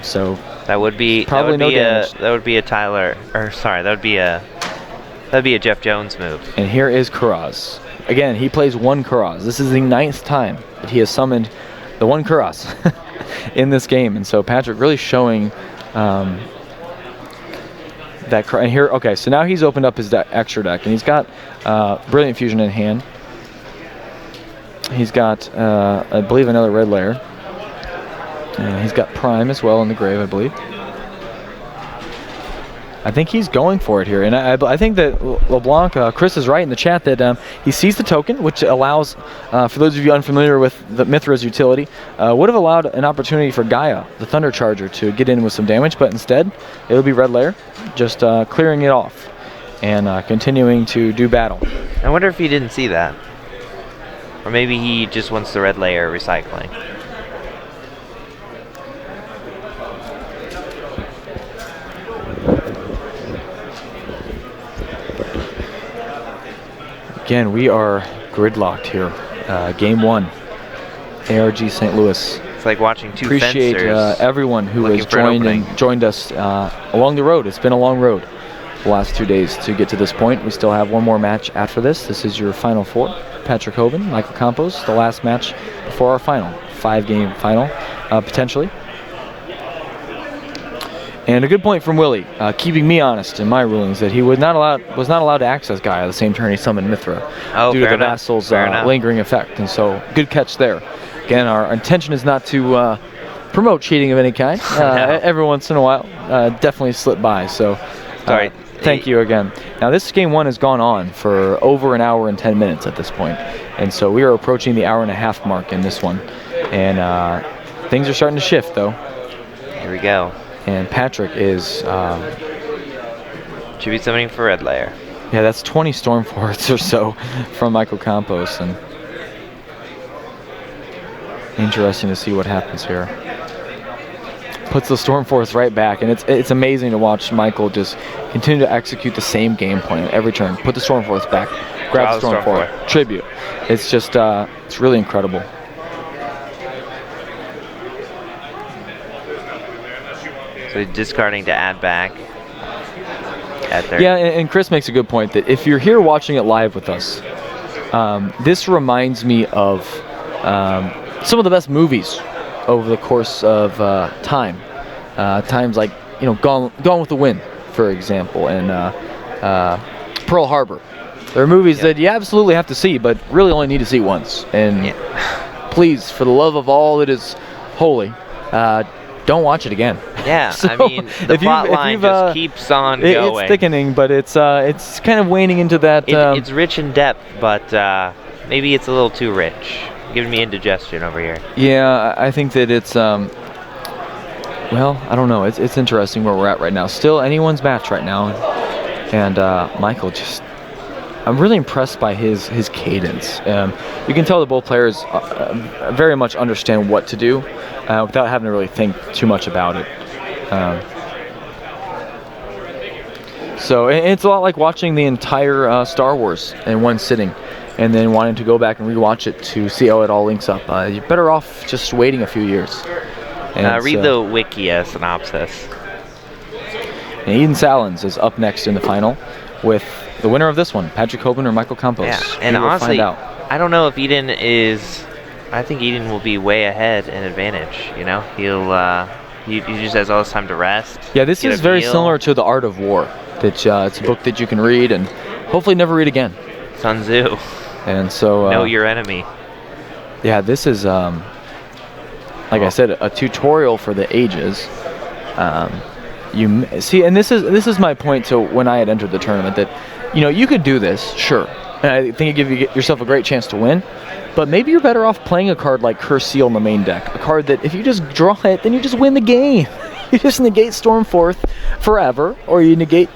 so that would be probably no damage. That would be a Tyler, or sorry, that'd be a Jeff Jones move. And here is Kuraz. Again, he plays one Kuraz. This is the 9th time that he has summoned the one Kuraz in this game, and so Patrick really showing. And here, okay, so now he's opened up his extra deck, and he's got Brilliant Fusion in hand. He's got, I believe, another red layer. And he's got Prime as well in the grave, I believe. I think he's going for it here, and I think that LeBlanc, Chris is right in the chat that he sees the token, which allows, for those of you unfamiliar with the Mithra's utility, would have allowed an opportunity for Gaia, the Thunder Charger, to get in with some damage, but instead it'll be red layer, just clearing it off and continuing to do battle. I wonder if he didn't see that, or maybe he just wants the red layer recycling. Again, we are gridlocked here. Game 1, ARG St. Louis. It's like watching two Appreciate everyone who has joined us along the road. It's been a long road the last 2 days to get to this point. We still have one more match after this. This is your final 4. Patrick Hoban, Michael Campos, the last match before our final 5-game final, potentially. And a good point from Willie, keeping me honest in my rulings that he was not allowed to access Gaia the same turn he summoned Mithra due to the Vassal's lingering effect. And so, good catch there. Again, our intention is not to promote cheating of any kind. Every once in a while, definitely slip by. So, thank you again. Now, this game 1 has gone on for over an hour and 10 minutes at this point, and so we are approaching the hour-and-a-half mark in this one. And things are starting to shift, though. Here we go. And Patrick is should be summoning for red layer. Yeah, that's 20 Stormforts or so from Michael Campos, and interesting to see what happens here. Puts the Stormforts right back, and it's amazing to watch Michael just continue to execute the same game plan every turn. Put the Stormforts back, grab the Stormfort, tribute. It's just it's really incredible. So discarding to add back. Yeah, and Chris makes a good point that if you're here watching it live with us, this reminds me of some of the best movies over the course of time. Times like, Gone with the Wind, for example, and Pearl Harbor. There are movies that you absolutely have to see, but really only need to see once. And please, for the love of all that is holy, don't watch it again. Yeah, so I mean, the plot line just keeps on going. It's thickening, but it's kind of waning into that. It's rich in depth, but maybe it's a little too rich. Giving me indigestion over here. Yeah, I think that it's well, I don't know. It's interesting where we're at right now. Still anyone's match right now, and Michael just. I'm really impressed by his cadence. You can tell that both players very much understand what to do without having to really think too much about it. So it's a lot like watching the entire Star Wars in one sitting and then wanting to go back and rewatch it to see how it all links up. You're better off just waiting a few years. Read the wiki synopsis. And Eden Salins is up next in the final with the winner of this one, Patrick Hoban or Michael Campos. Yeah, and honestly, I don't know if Eden is I think Eden will be way ahead in advantage. You know, he just has all this time to rest. Yeah, this is very similar to The Art of War. That it's a book that you can read and hopefully never read again. Sun Tzu. And so know your enemy. Yeah, this is like I said, a tutorial for the ages. You see, and this is my point to when I had entered the tournament, that you could do this, sure, and I think it give yourself a great chance to win. But maybe you're better off playing a card like Curse Seal in the main deck, a card that if you just draw it, then you just win the game. You just negate Stormforth forever, or you negate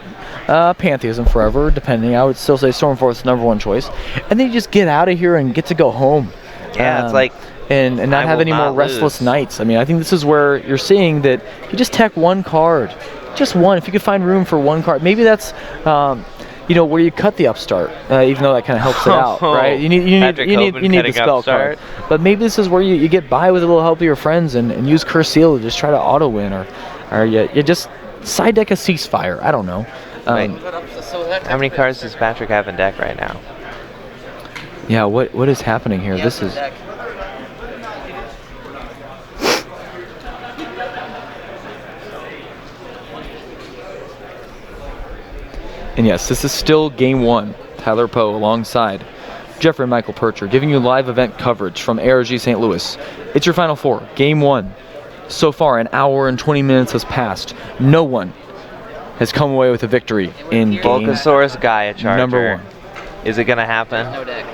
Pantheism forever, depending. I would still say Stormforth's #1 choice, and then you just get out of here and get to go home. Yeah, it's like. And not have any more restless nights. I mean, I think this is where you're seeing that you just tech one card, just one. If you could find room for one card, maybe that's where you cut the upstart, even though that kind of helps it out, right? You need the spell card, but maybe this is where you get by with a little help of your friends and use Curse Seal to just try to auto win, or you just side deck a Ceasefire. I don't know. How many cards does Patrick have in deck right now? Yeah, what is happening here? This is. And yes, this is still game 1. Tyler Poe alongside Jeffrey and Michael Percher, giving you live event coverage from ARG St. Louis. It's your Final Four, game 1. So far, an hour and 20 minutes has passed. No one has come away with a victory in game Volcasaurus Gaia Charger. #1. Is it going to happen? No deck.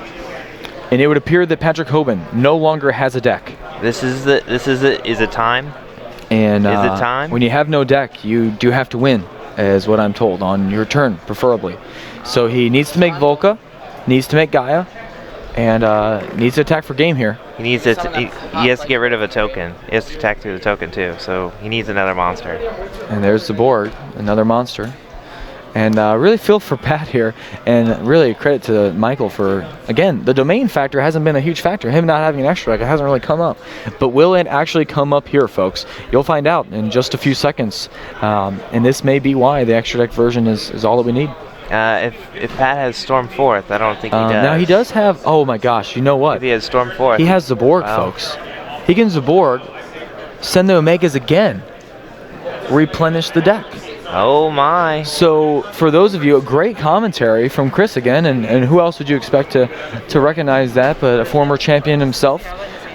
And it would appear that Patrick Hoban no longer has a deck. Is it time? And is it time? When you have no deck, you do have to win, is what I'm told, on your turn, preferably. So he needs to make Volca, needs to make Gaia, and needs to attack for game here. He needs to. He has to get rid of a token. He has to attack through the token too. So he needs another monster. And there's the board, another monster. And really feel for Pat here, and really credit to Michael for, again, the domain factor hasn't been a huge factor. Him not having an extra deck, it hasn't really come up. But will it actually come up here, folks? You'll find out in just a few seconds. And this may be why the extra deck version is all that we need. If Pat has Stormforth, I don't think he does. Now he does have, oh my gosh, you know what? If he has Stormforth. He has Zaborg, folks. He can Zaborg, send the Omegas again, replenish the deck. Oh my. So for those of you, a great commentary from Chris again, and who else would you expect to recognize that but a former champion himself.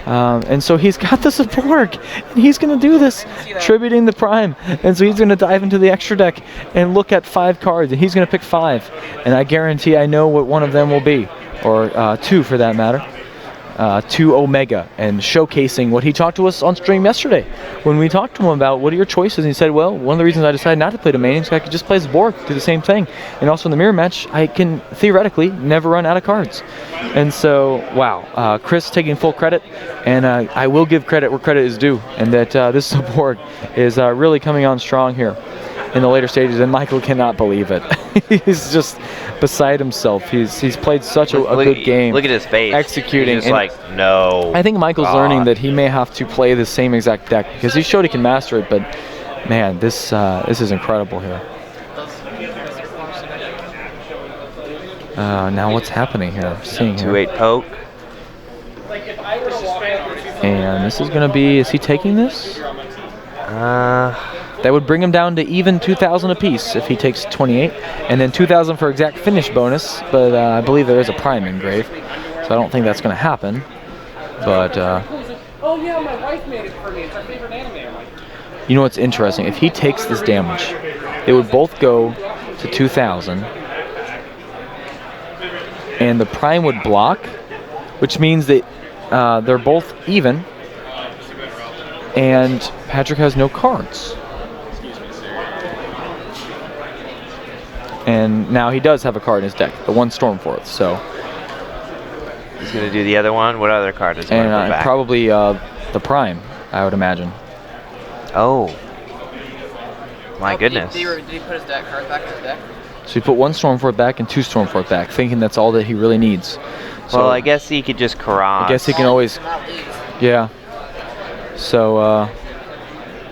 And so he's got the Zaborg, and he's going to do this, tributing the Prime. And so he's going to dive into the extra deck and look at 5 cards, and he's going to pick 5. And I guarantee I know what one of them will be, or 2 for that matter. 2 Omega, and showcasing what he talked to us on stream yesterday when we talked to him about what are your choices, and he said, well, one of the reasons I decided not to play Domain is I could just play Zaborg, do the same thing, and also in the mirror match I can theoretically never run out of cards. And so wow, Chris taking full credit, and I will give credit where credit is due, and that this Zaborg is really coming on strong here in the later stages, and Michael cannot believe it. He's just beside himself. He's played such a good game. Look at his face. Executing. He's just like, no. I think Michael's learning that he may have to play the same exact deck because he showed he can master it, but man, this is incredible here. Now what's happening here? Seeing 2/8 poke. And this is going to be, is he taking this? That would bring him down to even 2,000 apiece if he takes 28, and then 2,000 for exact finish bonus, but I believe there is a Prime engraved, so I don't think that's going to happen. But oh yeah, my wife made it for me. It's our favorite anime. You know what's interesting? If he takes this damage, it would both go to 2,000, and the Prime would block, which means that they're both even, and Patrick has no cards. And now he does have a card in his deck, the 1 Stormforth, so. He's going to do the other one. What other card is he going to put back? Probably the Prime, I would imagine. Oh. My goodness. Did he put his deck cards back in his deck? So he put 1 Stormforth back and 2 Stormforth back, thinking that's all that he really needs. So well, I guess he could just Karaz. I guess he can always, yeah. So,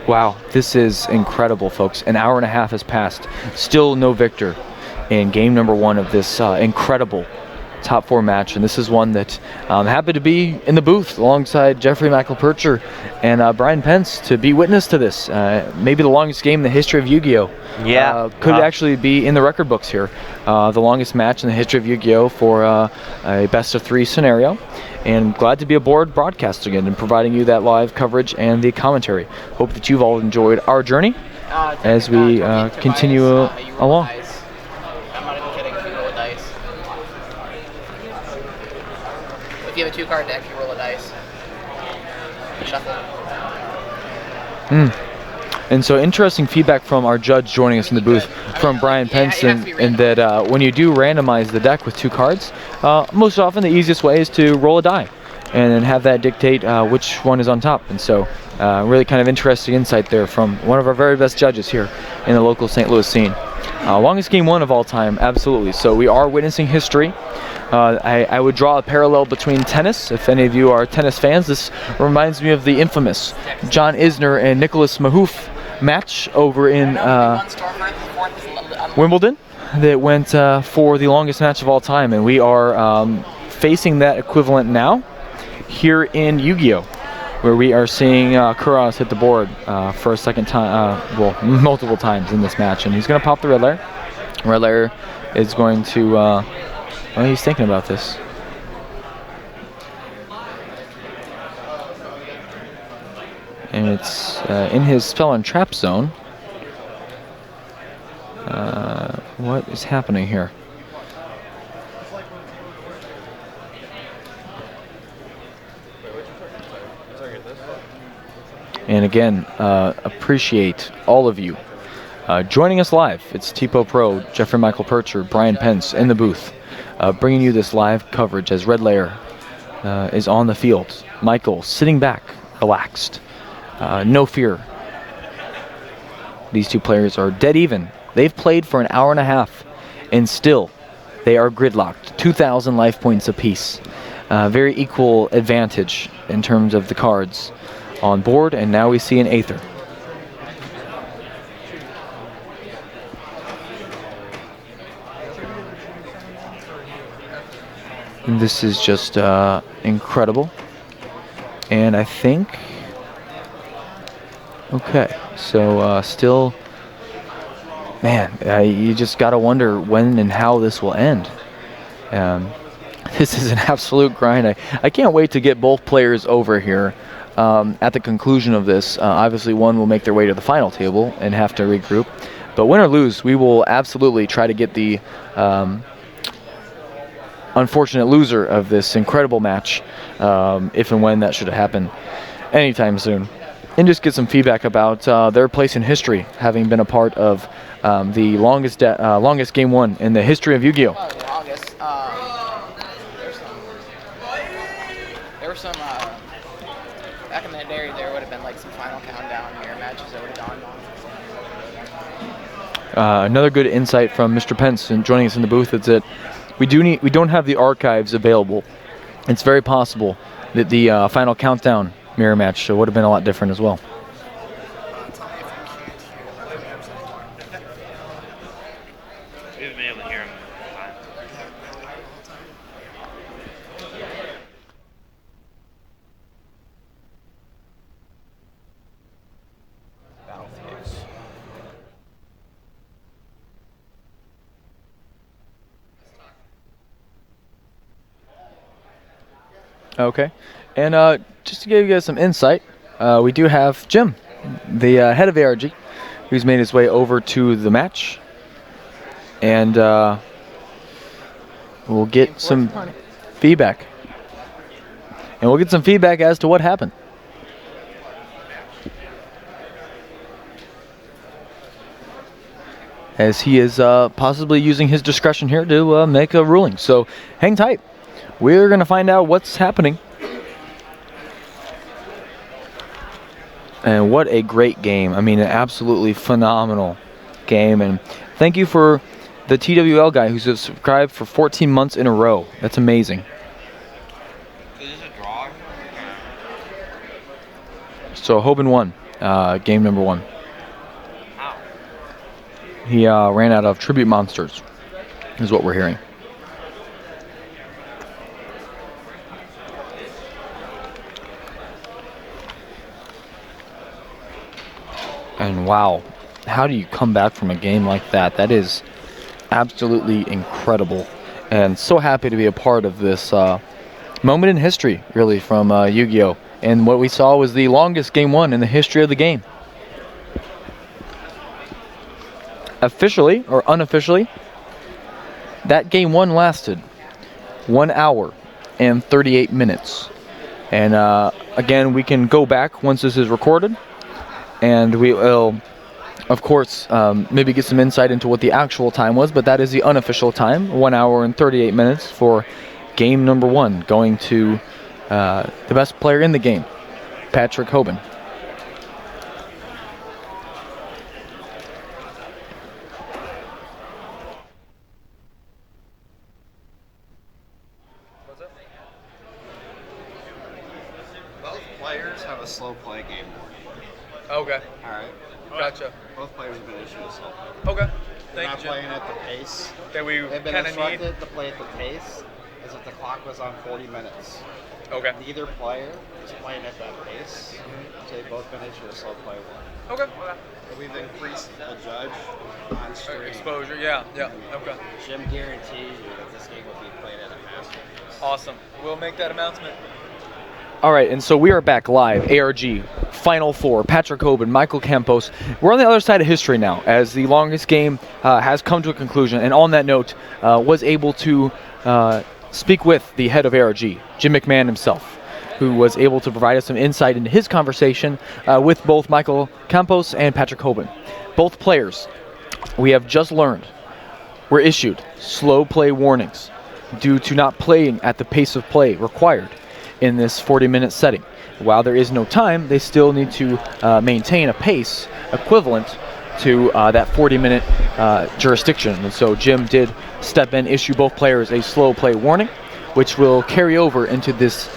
wow, this is incredible, folks. An hour and a half has passed. Still no victor in game #1 of this incredible top 4 match, and this is one that I'm happy to be in the booth alongside Jeffrey McElpercher and Brian Pence to be witness to this. Maybe the longest game in the history of Yu-Gi-Oh! Yeah. Could actually be in the record books here. The longest match in the history of Yu-Gi-Oh! For a best-of-3 scenario. And glad to be aboard broadcasting it and providing you that live coverage and the commentary. Hope that you've all enjoyed our journey as we continue along. I'm not even kidding. You roll a dice. If you have a 2-card deck, you roll a dice. Shuffle. And so interesting feedback from our judge joining us in the booth from Brian Pence, and that when you do randomize the deck with 2 cards, most often the easiest way is to roll a die and then have that dictate which one is on top. And so really kind of interesting insight there from one of our very best judges here in the local St. Louis scene. Longest game 1 of all time, absolutely. So we are witnessing history. I would draw a parallel between tennis. If any of you are tennis fans, this reminds me of the infamous John Isner and Nicholas Mahoof match over in Wimbledon that went for the longest match of all time, and we are facing that equivalent now here in Yu-Gi-Oh! Where we are seeing Kuros hit the board for a second time, well, multiple times in this match, and he's going to pop the red layer. Red layer is going to, well, he's thinking about this. And it's in his spell and trap zone. What is happening here? And again, appreciate all of you joining us live. It's TPO Pro, Jeffrey McElpercher, Brian Pence in the booth, bringing you this live coverage as Red Layer is on the field. Michael sitting back, relaxed. No fear. These 2 players are dead even. They've played for an hour and a half, and still they are gridlocked. 2,000 life points apiece. Very equal advantage in terms of the cards on board, and now we see an Aether. And this is just incredible. And I think... Okay, so still, man, you just gotta wonder when and how this will end. This is an absolute grind. I can't wait to get both players over here at the conclusion of this. Obviously, one will make their way to the final table and have to regroup. But win or lose, we will absolutely try to get the unfortunate loser of this incredible match, if and when that should happen anytime soon. And just get some feedback about their place in history, having been a part of the longest game 1 in the history of Yu-Gi-Oh! The longest. There were some back in the day. There would have been like some final countdown mirror matches that would have gone on. Another good insight from Mr. Pence and joining us in the booth is that we don't have the archives available. It's very possible that the final countdown mirror match would have been a lot different as well. We've been able to hear him. Okay, and just to give you guys some insight, we do have Jim, the head of ARG, who's made his way over to the match, and we'll get some feedback. And we'll get some feedback as to what happened. As he is possibly using his discretion here to make a ruling. So hang tight. We're going to find out what's happening. And what a great game. I mean, an absolutely phenomenal game. And thank you for the TWL guy who's subscribed for 14 months in a row. That's amazing. Is this a draw? So Hoban won game number 1. How? He ran out of tribute monsters, is what we're hearing. And wow, how do you come back from a game like that? That is absolutely incredible. And so happy to be a part of this moment in history, really, from Yu-Gi-Oh! And what we saw was the longest Game 1 in the history of the game. Officially, or unofficially, that Game 1 lasted 1 hour and 38 minutes. And again, we can go back once this is recorded, and we will, of course, maybe get some insight into what the actual time was, but that is the unofficial time, 1 hour and 38 minutes for game number 1, going to the best player in the game, Patrick Hoban. Both players have a slow play game board. Okay. All right. Gotcha. Both players have been issued a slow play. Okay. They're Thank not you, playing at the pace. that we They've been kind of need. instructed to play at the pace as if the clock was on 40 minutes. Okay. Neither player is playing at that pace, so they've both been issued a slow play one. Okay. And we've increased the judge on screen. Exposure. Yeah. Yeah. Okay. Jim guarantees you that this game will be played at a faster pace. Awesome. We'll make that announcement. All right, and so we are back live, ARG, Final Four, Patrick Hoban, Michael Campos. We're on the other side of history now, as the longest game has come to a conclusion, and on that note, was able to speak with the head of ARG, Jim McMahon himself, who was able to provide us some insight into his conversation with both Michael Campos and Patrick Hoban. Both players, we have just learned, were issued slow play warnings due to not playing at the pace of play required in this 40-minute setting. While there is no time, they still need to maintain a pace equivalent to that 40-minute jurisdiction. And so Jim did step in, issue both players a slow play warning, which will carry over into this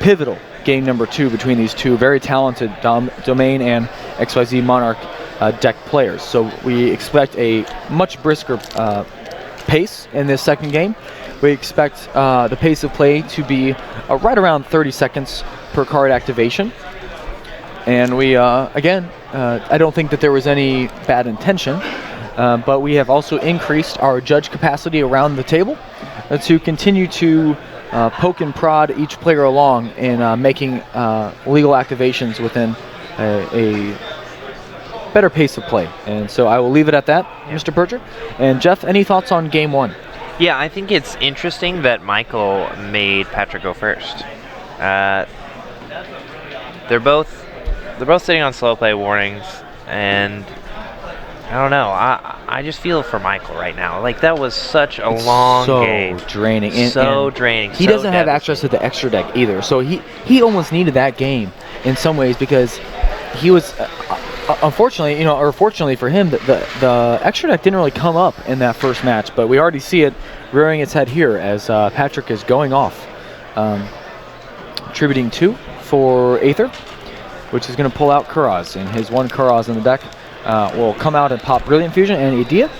pivotal game number 2 between these two very talented Domain and XYZ Monarch deck players. So we expect a much brisker pace in this second game. We expect the pace of play to be right around 30 seconds per card activation. And we, again, I don't think that there was any bad intention, but we have also increased our judge capacity around the table to continue to poke and prod each player along in making legal activations within a better pace of play. And so I will leave it at that, Mr. Percher. And Jeff, any thoughts on Game 1? Yeah, I think it's interesting that Michael made Patrick go first. They're both sitting on slow play warnings, and I don't know. I just feel for Michael right now. Like, that was such a long game. Draining. So draining. He doesn't have access to the extra deck either, so he almost needed that game in some ways, because he was unfortunately, or fortunately for him, the extra deck didn't really come up in that first match, but we already see it rearing its head here as Patrick is going off, attributing 2 for Aether, which is going to pull out Kuraz, and his 1 Kuraz in the deck will come out and pop Brilliant Fusion and Idea,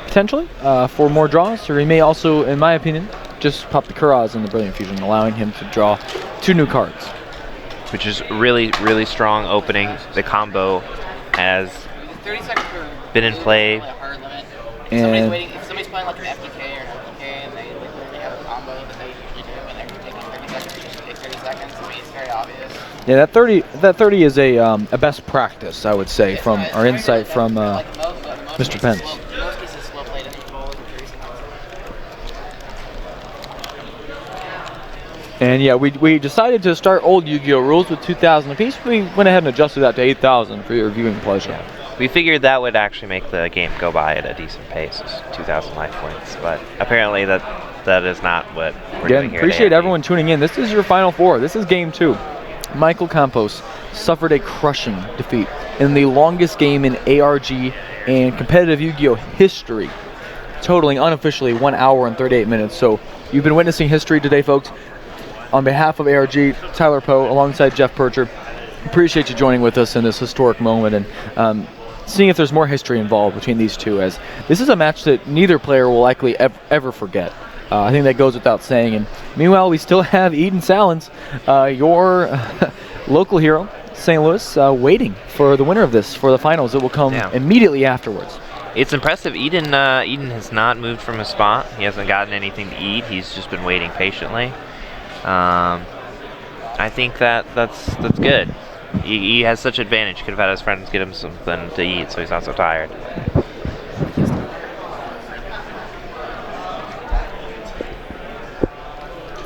potentially, for more draws, or he may also, in my opinion, just pop the Kuraz and the Brilliant Fusion, allowing him to draw 2 new cards. Which is really, really strong opening. The combo has 30 seconds been in play. A hard limit. And If somebody's playing like an FDK or an FDK and they literally have a combo that they usually do and they're taking 30 seconds, just take 30 seconds. I mean, it's very obvious. yeah, that 30 is a best practice, I would say, from our insight from Mr. Pence. Most cases, slow played in the bowl is 30 seconds. And yeah, we decided to start old Yu-Gi-Oh! Rules with 2,000 apiece. We went ahead and adjusted that to 8,000 for your viewing pleasure. We figured that would actually make the game go by at a decent pace, 2,000 life points. But apparently that is not what we're doing here. Appreciate everyone tuning in. This is your Final Four. This is Game 2. Michael Campos suffered a crushing defeat in the longest game in ARG and competitive Yu-Gi-Oh! History, totaling unofficially 1 hour and 38 minutes. So you've been witnessing history today, folks. On behalf of ARG, Tyler Poe, alongside Jeff Percher, appreciate you joining with us in this historic moment and seeing if there's more history involved between these two, as this is a match that neither player will likely ever forget. I think that goes without saying. And meanwhile, we still have Eden Salins, your local hero, St. Louis, waiting for the winner of this for the finals. It will come immediately afterwards. It's impressive. Eden has not moved from his spot. He hasn't gotten anything to eat. He's just been waiting patiently. I think that's good. He has such advantage. He could have had his friends get him something to eat, so he's not so tired.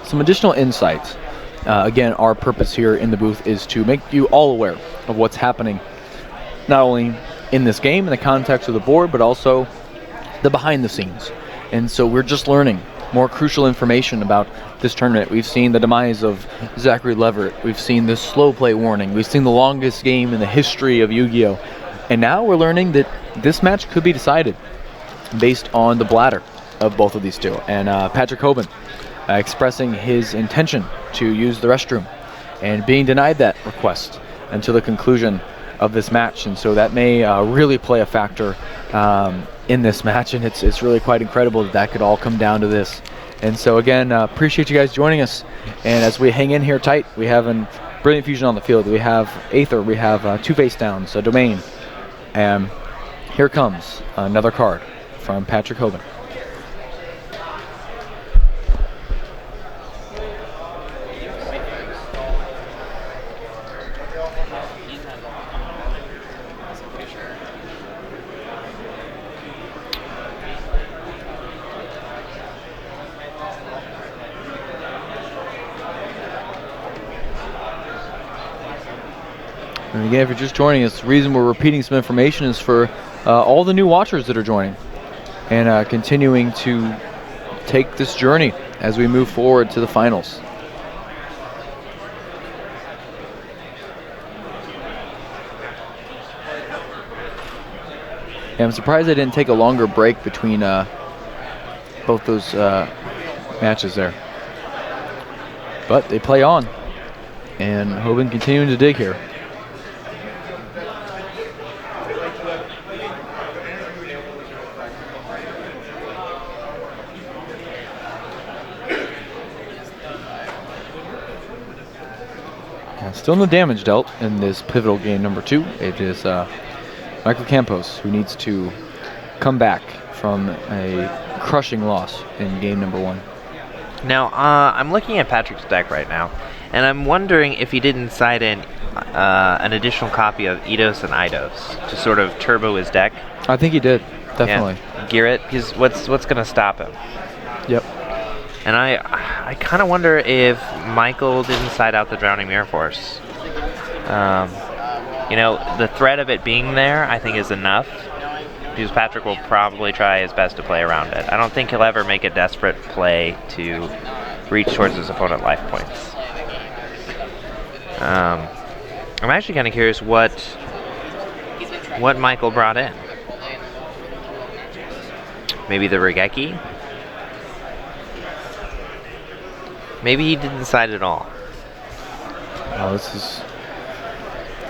Some additional insights. Again, our purpose here in the booth is to make you all aware of what's happening, not only in this game, in the context of the board, but also the behind the scenes. And so we're just learning more crucial information about this tournament. We've seen the demise of Zachary Leverett. We've seen this slow play warning. We've seen the longest game in the history of Yu-Gi-Oh! And now we're learning that this match could be decided based on the bladder of both of these two. And Patrick Hoban expressing his intention to use the restroom and being denied that request until the conclusion of this match. And so that may really play a factor in this match, and it's really quite incredible that could all come down to this. And so again, appreciate you guys joining us. And as we hang in here tight, we have a brilliant fusion on the field. We have Aether, we have two face downs, a domain, and here comes another card from Patrick Hoban. And again, if you're just joining us, the reason we're repeating some information is for all the new watchers that are joining and continuing to take this journey as we move forward to the finals. And I'm surprised I didn't take a longer break between both those matches there. But they play on, and Hoban continuing to dig here. Still no damage dealt in this pivotal game number 2. It is Michael Campos who needs to come back from a crushing loss in game number 1. Now, I'm looking at Patrick's deck right now, and I'm wondering if he didn't side in an additional copy of Eidos and Eidos to sort of turbo his deck. I think he did, definitely. Yeah, gear it, because what's going to stop him? Yep. And I kind of wonder if Michael didn't side out the Drowning Mirror Force. You know, the threat of it being there, I think, is enough, because Patrick will probably try his best to play around it. I don't think he'll ever make a desperate play to reach towards his opponent life points. I'm actually kind of curious what Michael brought in. Maybe the Regeki? Maybe he didn't decide at all. Oh,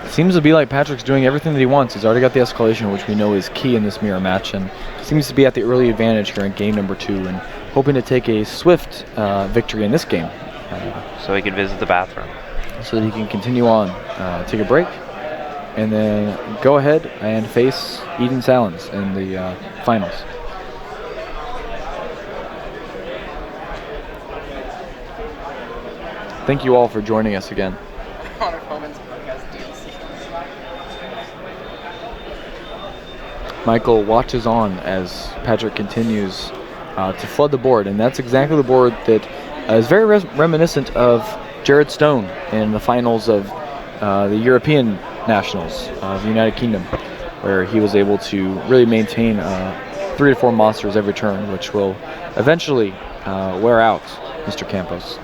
seems to be like Patrick's doing everything that he wants. He's already got the escalation, which we know is key in this mirror match, and seems to be at the early advantage here in game number 2, and hoping to take a swift victory in this game. So he can visit the bathroom. So that he can continue on, take a break, and then go ahead and face Eden Salins in the finals. Thank you all for joining us again. Michael watches on as Patrick continues to flood the board, and that's exactly the board that is very reminiscent of Jared Stone in the finals of the European Nationals of the United Kingdom, where he was able to really maintain 3 to 4 monsters every turn, which will eventually wear out Mr. Campos.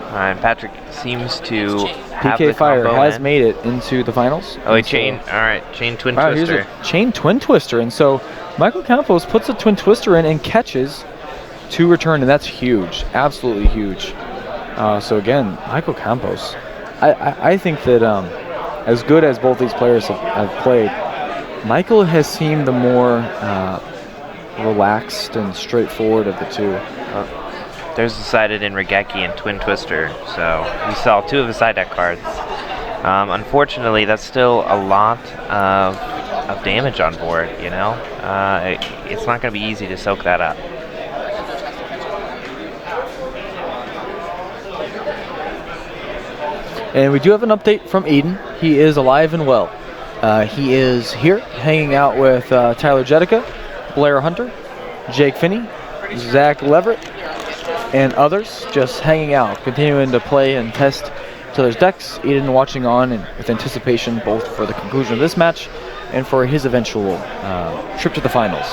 And Patrick seems to have PK the Fire combo has in. made it into the finals. Oh, he chain twin Wow, twister. here's a chain twin twister, and so Michael Campos puts a twin twister in and catches to return, and that's huge, absolutely huge. So again, Michael Campos, I think that as good as both these players have played, Michael has seemed the more relaxed and straightforward of the two. There's decided in Regeki and Twin Twister, so we saw 2 of his side deck cards. Unfortunately, that's still a lot of damage on board, you know? It's not going to be easy to soak that up. And we do have an update from Eden. He is alive and well. He is here hanging out with Tyler Jedica, Blair Hunter, Jake Finney, Zach Leverett, and others, just hanging out, continuing to play and test each other's decks. Eden watching on and with anticipation both for the conclusion of this match and for his eventual trip to the finals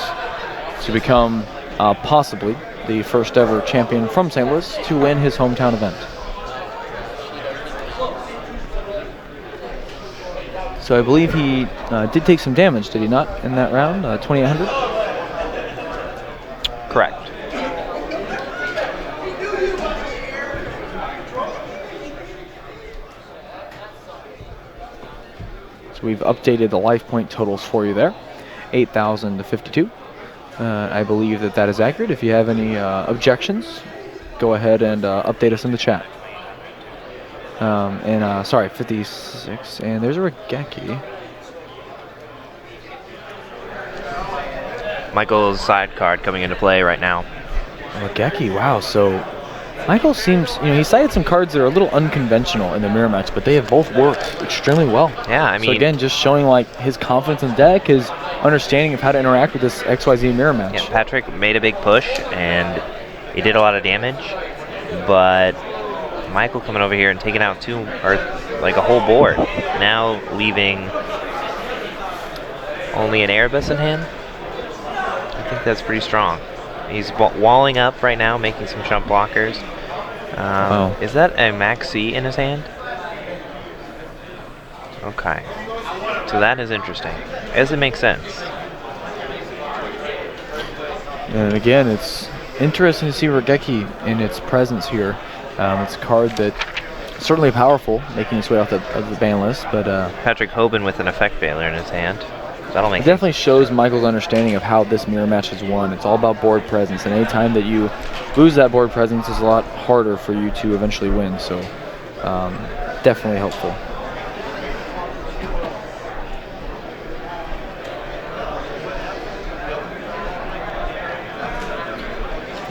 to become possibly the first ever champion from St. Louis to win his hometown event. So I believe he did take some damage, did he not, in that round, 2800? Correct. So we've updated the life point totals for you there, 8,000 to 52. I believe that that is accurate. If you have any objections, go ahead and update us in the chat. Sorry, 56, and there's a Regeki. Michael's side card coming into play right now. Regeki, wow, so Michael seems, he cited some cards that are a little unconventional in the mirror match, but they have both worked extremely well. Yeah, I mean, so again, just showing like his confidence in the deck, his understanding of how to interact with this XYZ mirror match. Yeah, Patrick made a big push, and he did a lot of damage, but Michael coming over here and taking out a whole board, now leaving only an Erebus in hand. I think that's pretty strong. He's walling up right now, making some jump blockers. Is that a Maxi in his hand? Okay. So that is interesting. Does it make sense? And again, it's interesting to see Regeki in its presence here. It's a card that certainly powerful, making its way off of the ban list, but Patrick Hoban with an effect veiler in his hand. That'll make it definitely shows Michael's understanding of how this mirror match is won. It's all about board presence, and any time that you lose that board presence is a lot harder for you to eventually win. So definitely helpful.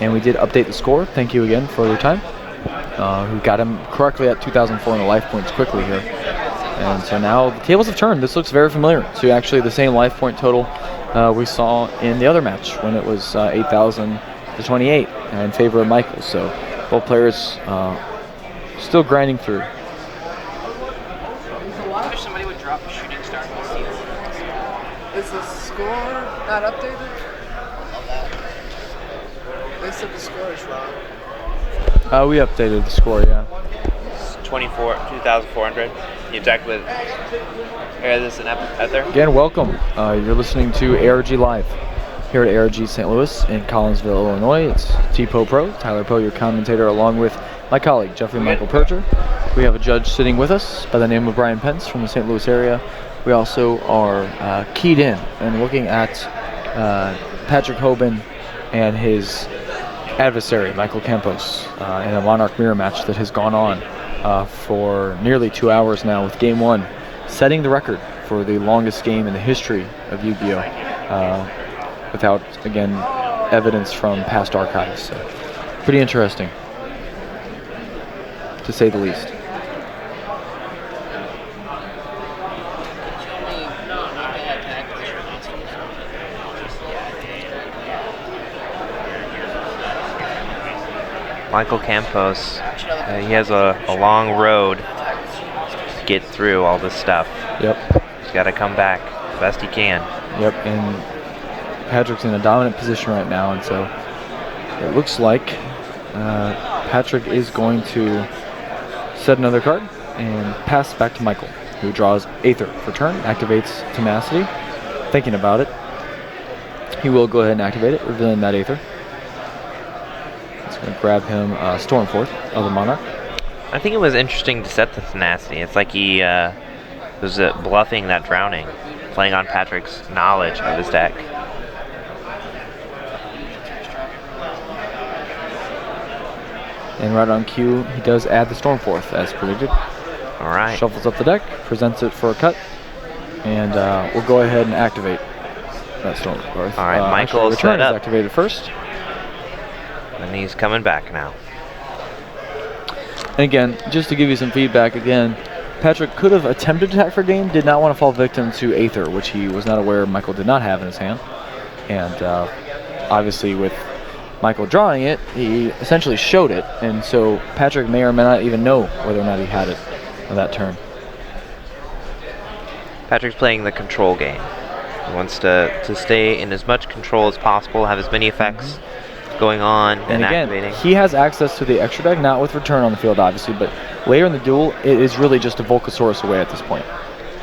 And we did update the score. Thank you again for your time. Who got him correctly at 2,004 in the life points quickly here. And so now the tables have turned. This looks very familiar to actually the same life point total we saw in the other match when it was 8,000 to 28 in favor of Michael. So both players still grinding through. I wish somebody would drop a shooting star in the season. Is the score not updated? They said the score is wrong. We updated the score, yeah. 2,400. You attack with this and Ether. Again, welcome. You're listening to ARG Live here at ARG St. Louis in Collinsville, Illinois. It's T-Po Pro, Tyler Poe, your commentator, along with my colleague, Jeffrey Michael Percher. We have a judge sitting with us by the name of Brian Pence from the St. Louis area. We also are keyed in and looking at Patrick Hoban and his adversary, Michael Campos, in a Monarch mirror match that has gone on for nearly 2 hours now, with game one setting the record for the longest game in the history of Yu-Gi-Oh! Without, again, evidence from past archives. So, pretty interesting, to say the least. Michael Campos, he has a long road to get through all this stuff. Yep. He's got to come back best he can. Yep, and Patrick's in a dominant position right now, and so it looks like Patrick is going to set another card and pass back to Michael, who draws Aether for turn, activates Tenacity. Thinking about it, he will go ahead and activate it, revealing that Aether. It's going to grab him Stormforth of the Monarch. I think it was interesting to set the Tenacity. It's like he was bluffing that Drowning, playing on Patrick's knowledge of his deck. And right on cue, he does add the Stormforth, as predicted. All right. Shuffles up the deck, presents it for a cut, and we'll go ahead and activate that Storm. All right, Michael return set is up. activated first. And he's coming back now. And again, just to give you some feedback, again, Patrick could have attempted to attack for game, did not want to fall victim to Aether, which he was not aware Michael did not have in his hand. And obviously with Michael drawing it, he essentially showed it, and so Patrick may or may not even know whether or not he had it on that turn. Patrick's playing the control game. He wants to stay in as much control as possible, have as many effects going on and again, activating. He has access to the extra deck, not with return on the field, obviously, but later in the duel, it is really just a Volcasaurus away at this point.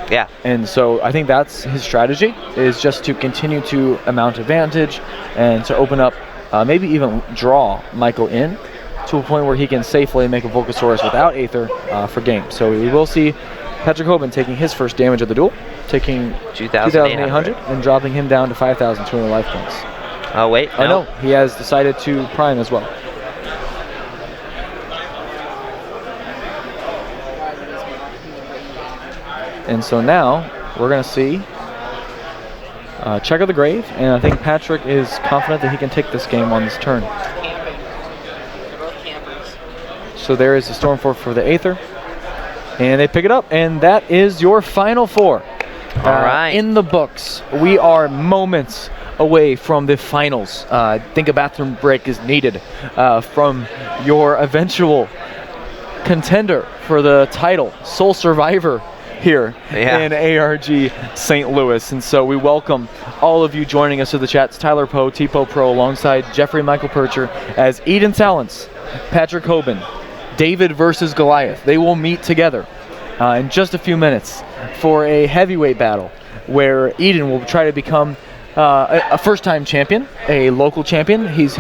Yeah. And so I think that's his strategy, is just to continue to amount advantage and to open up, maybe even draw Michael in to a point where he can safely make a Volcasaurus without Aether for game. So we will see Patrick Hoban taking his first damage of the duel, taking 2,800 and dropping him down to 5,200 life points. Oh, wait. Oh, no. He has decided to prime as well. And so now we're going to see check of the grave, and I think Patrick is confident that he can take this game on this turn. So there is the Stormforce for the Aether, and they pick it up, and that is your final four. All right. In the books, we are moments away from the finals. I think a bathroom break is needed from your eventual contender for the title, sole survivor here in ARG St. Louis. And so we welcome all of you joining us to the chat. It's Tyler Poe, T-Poe Pro, alongside Jeffrey Michael Percher as Eden Talents, Patrick Hoban, David versus Goliath. They will meet together in just a few minutes for a heavyweight battle where Eden will try to become a first-time champion, a local champion. He's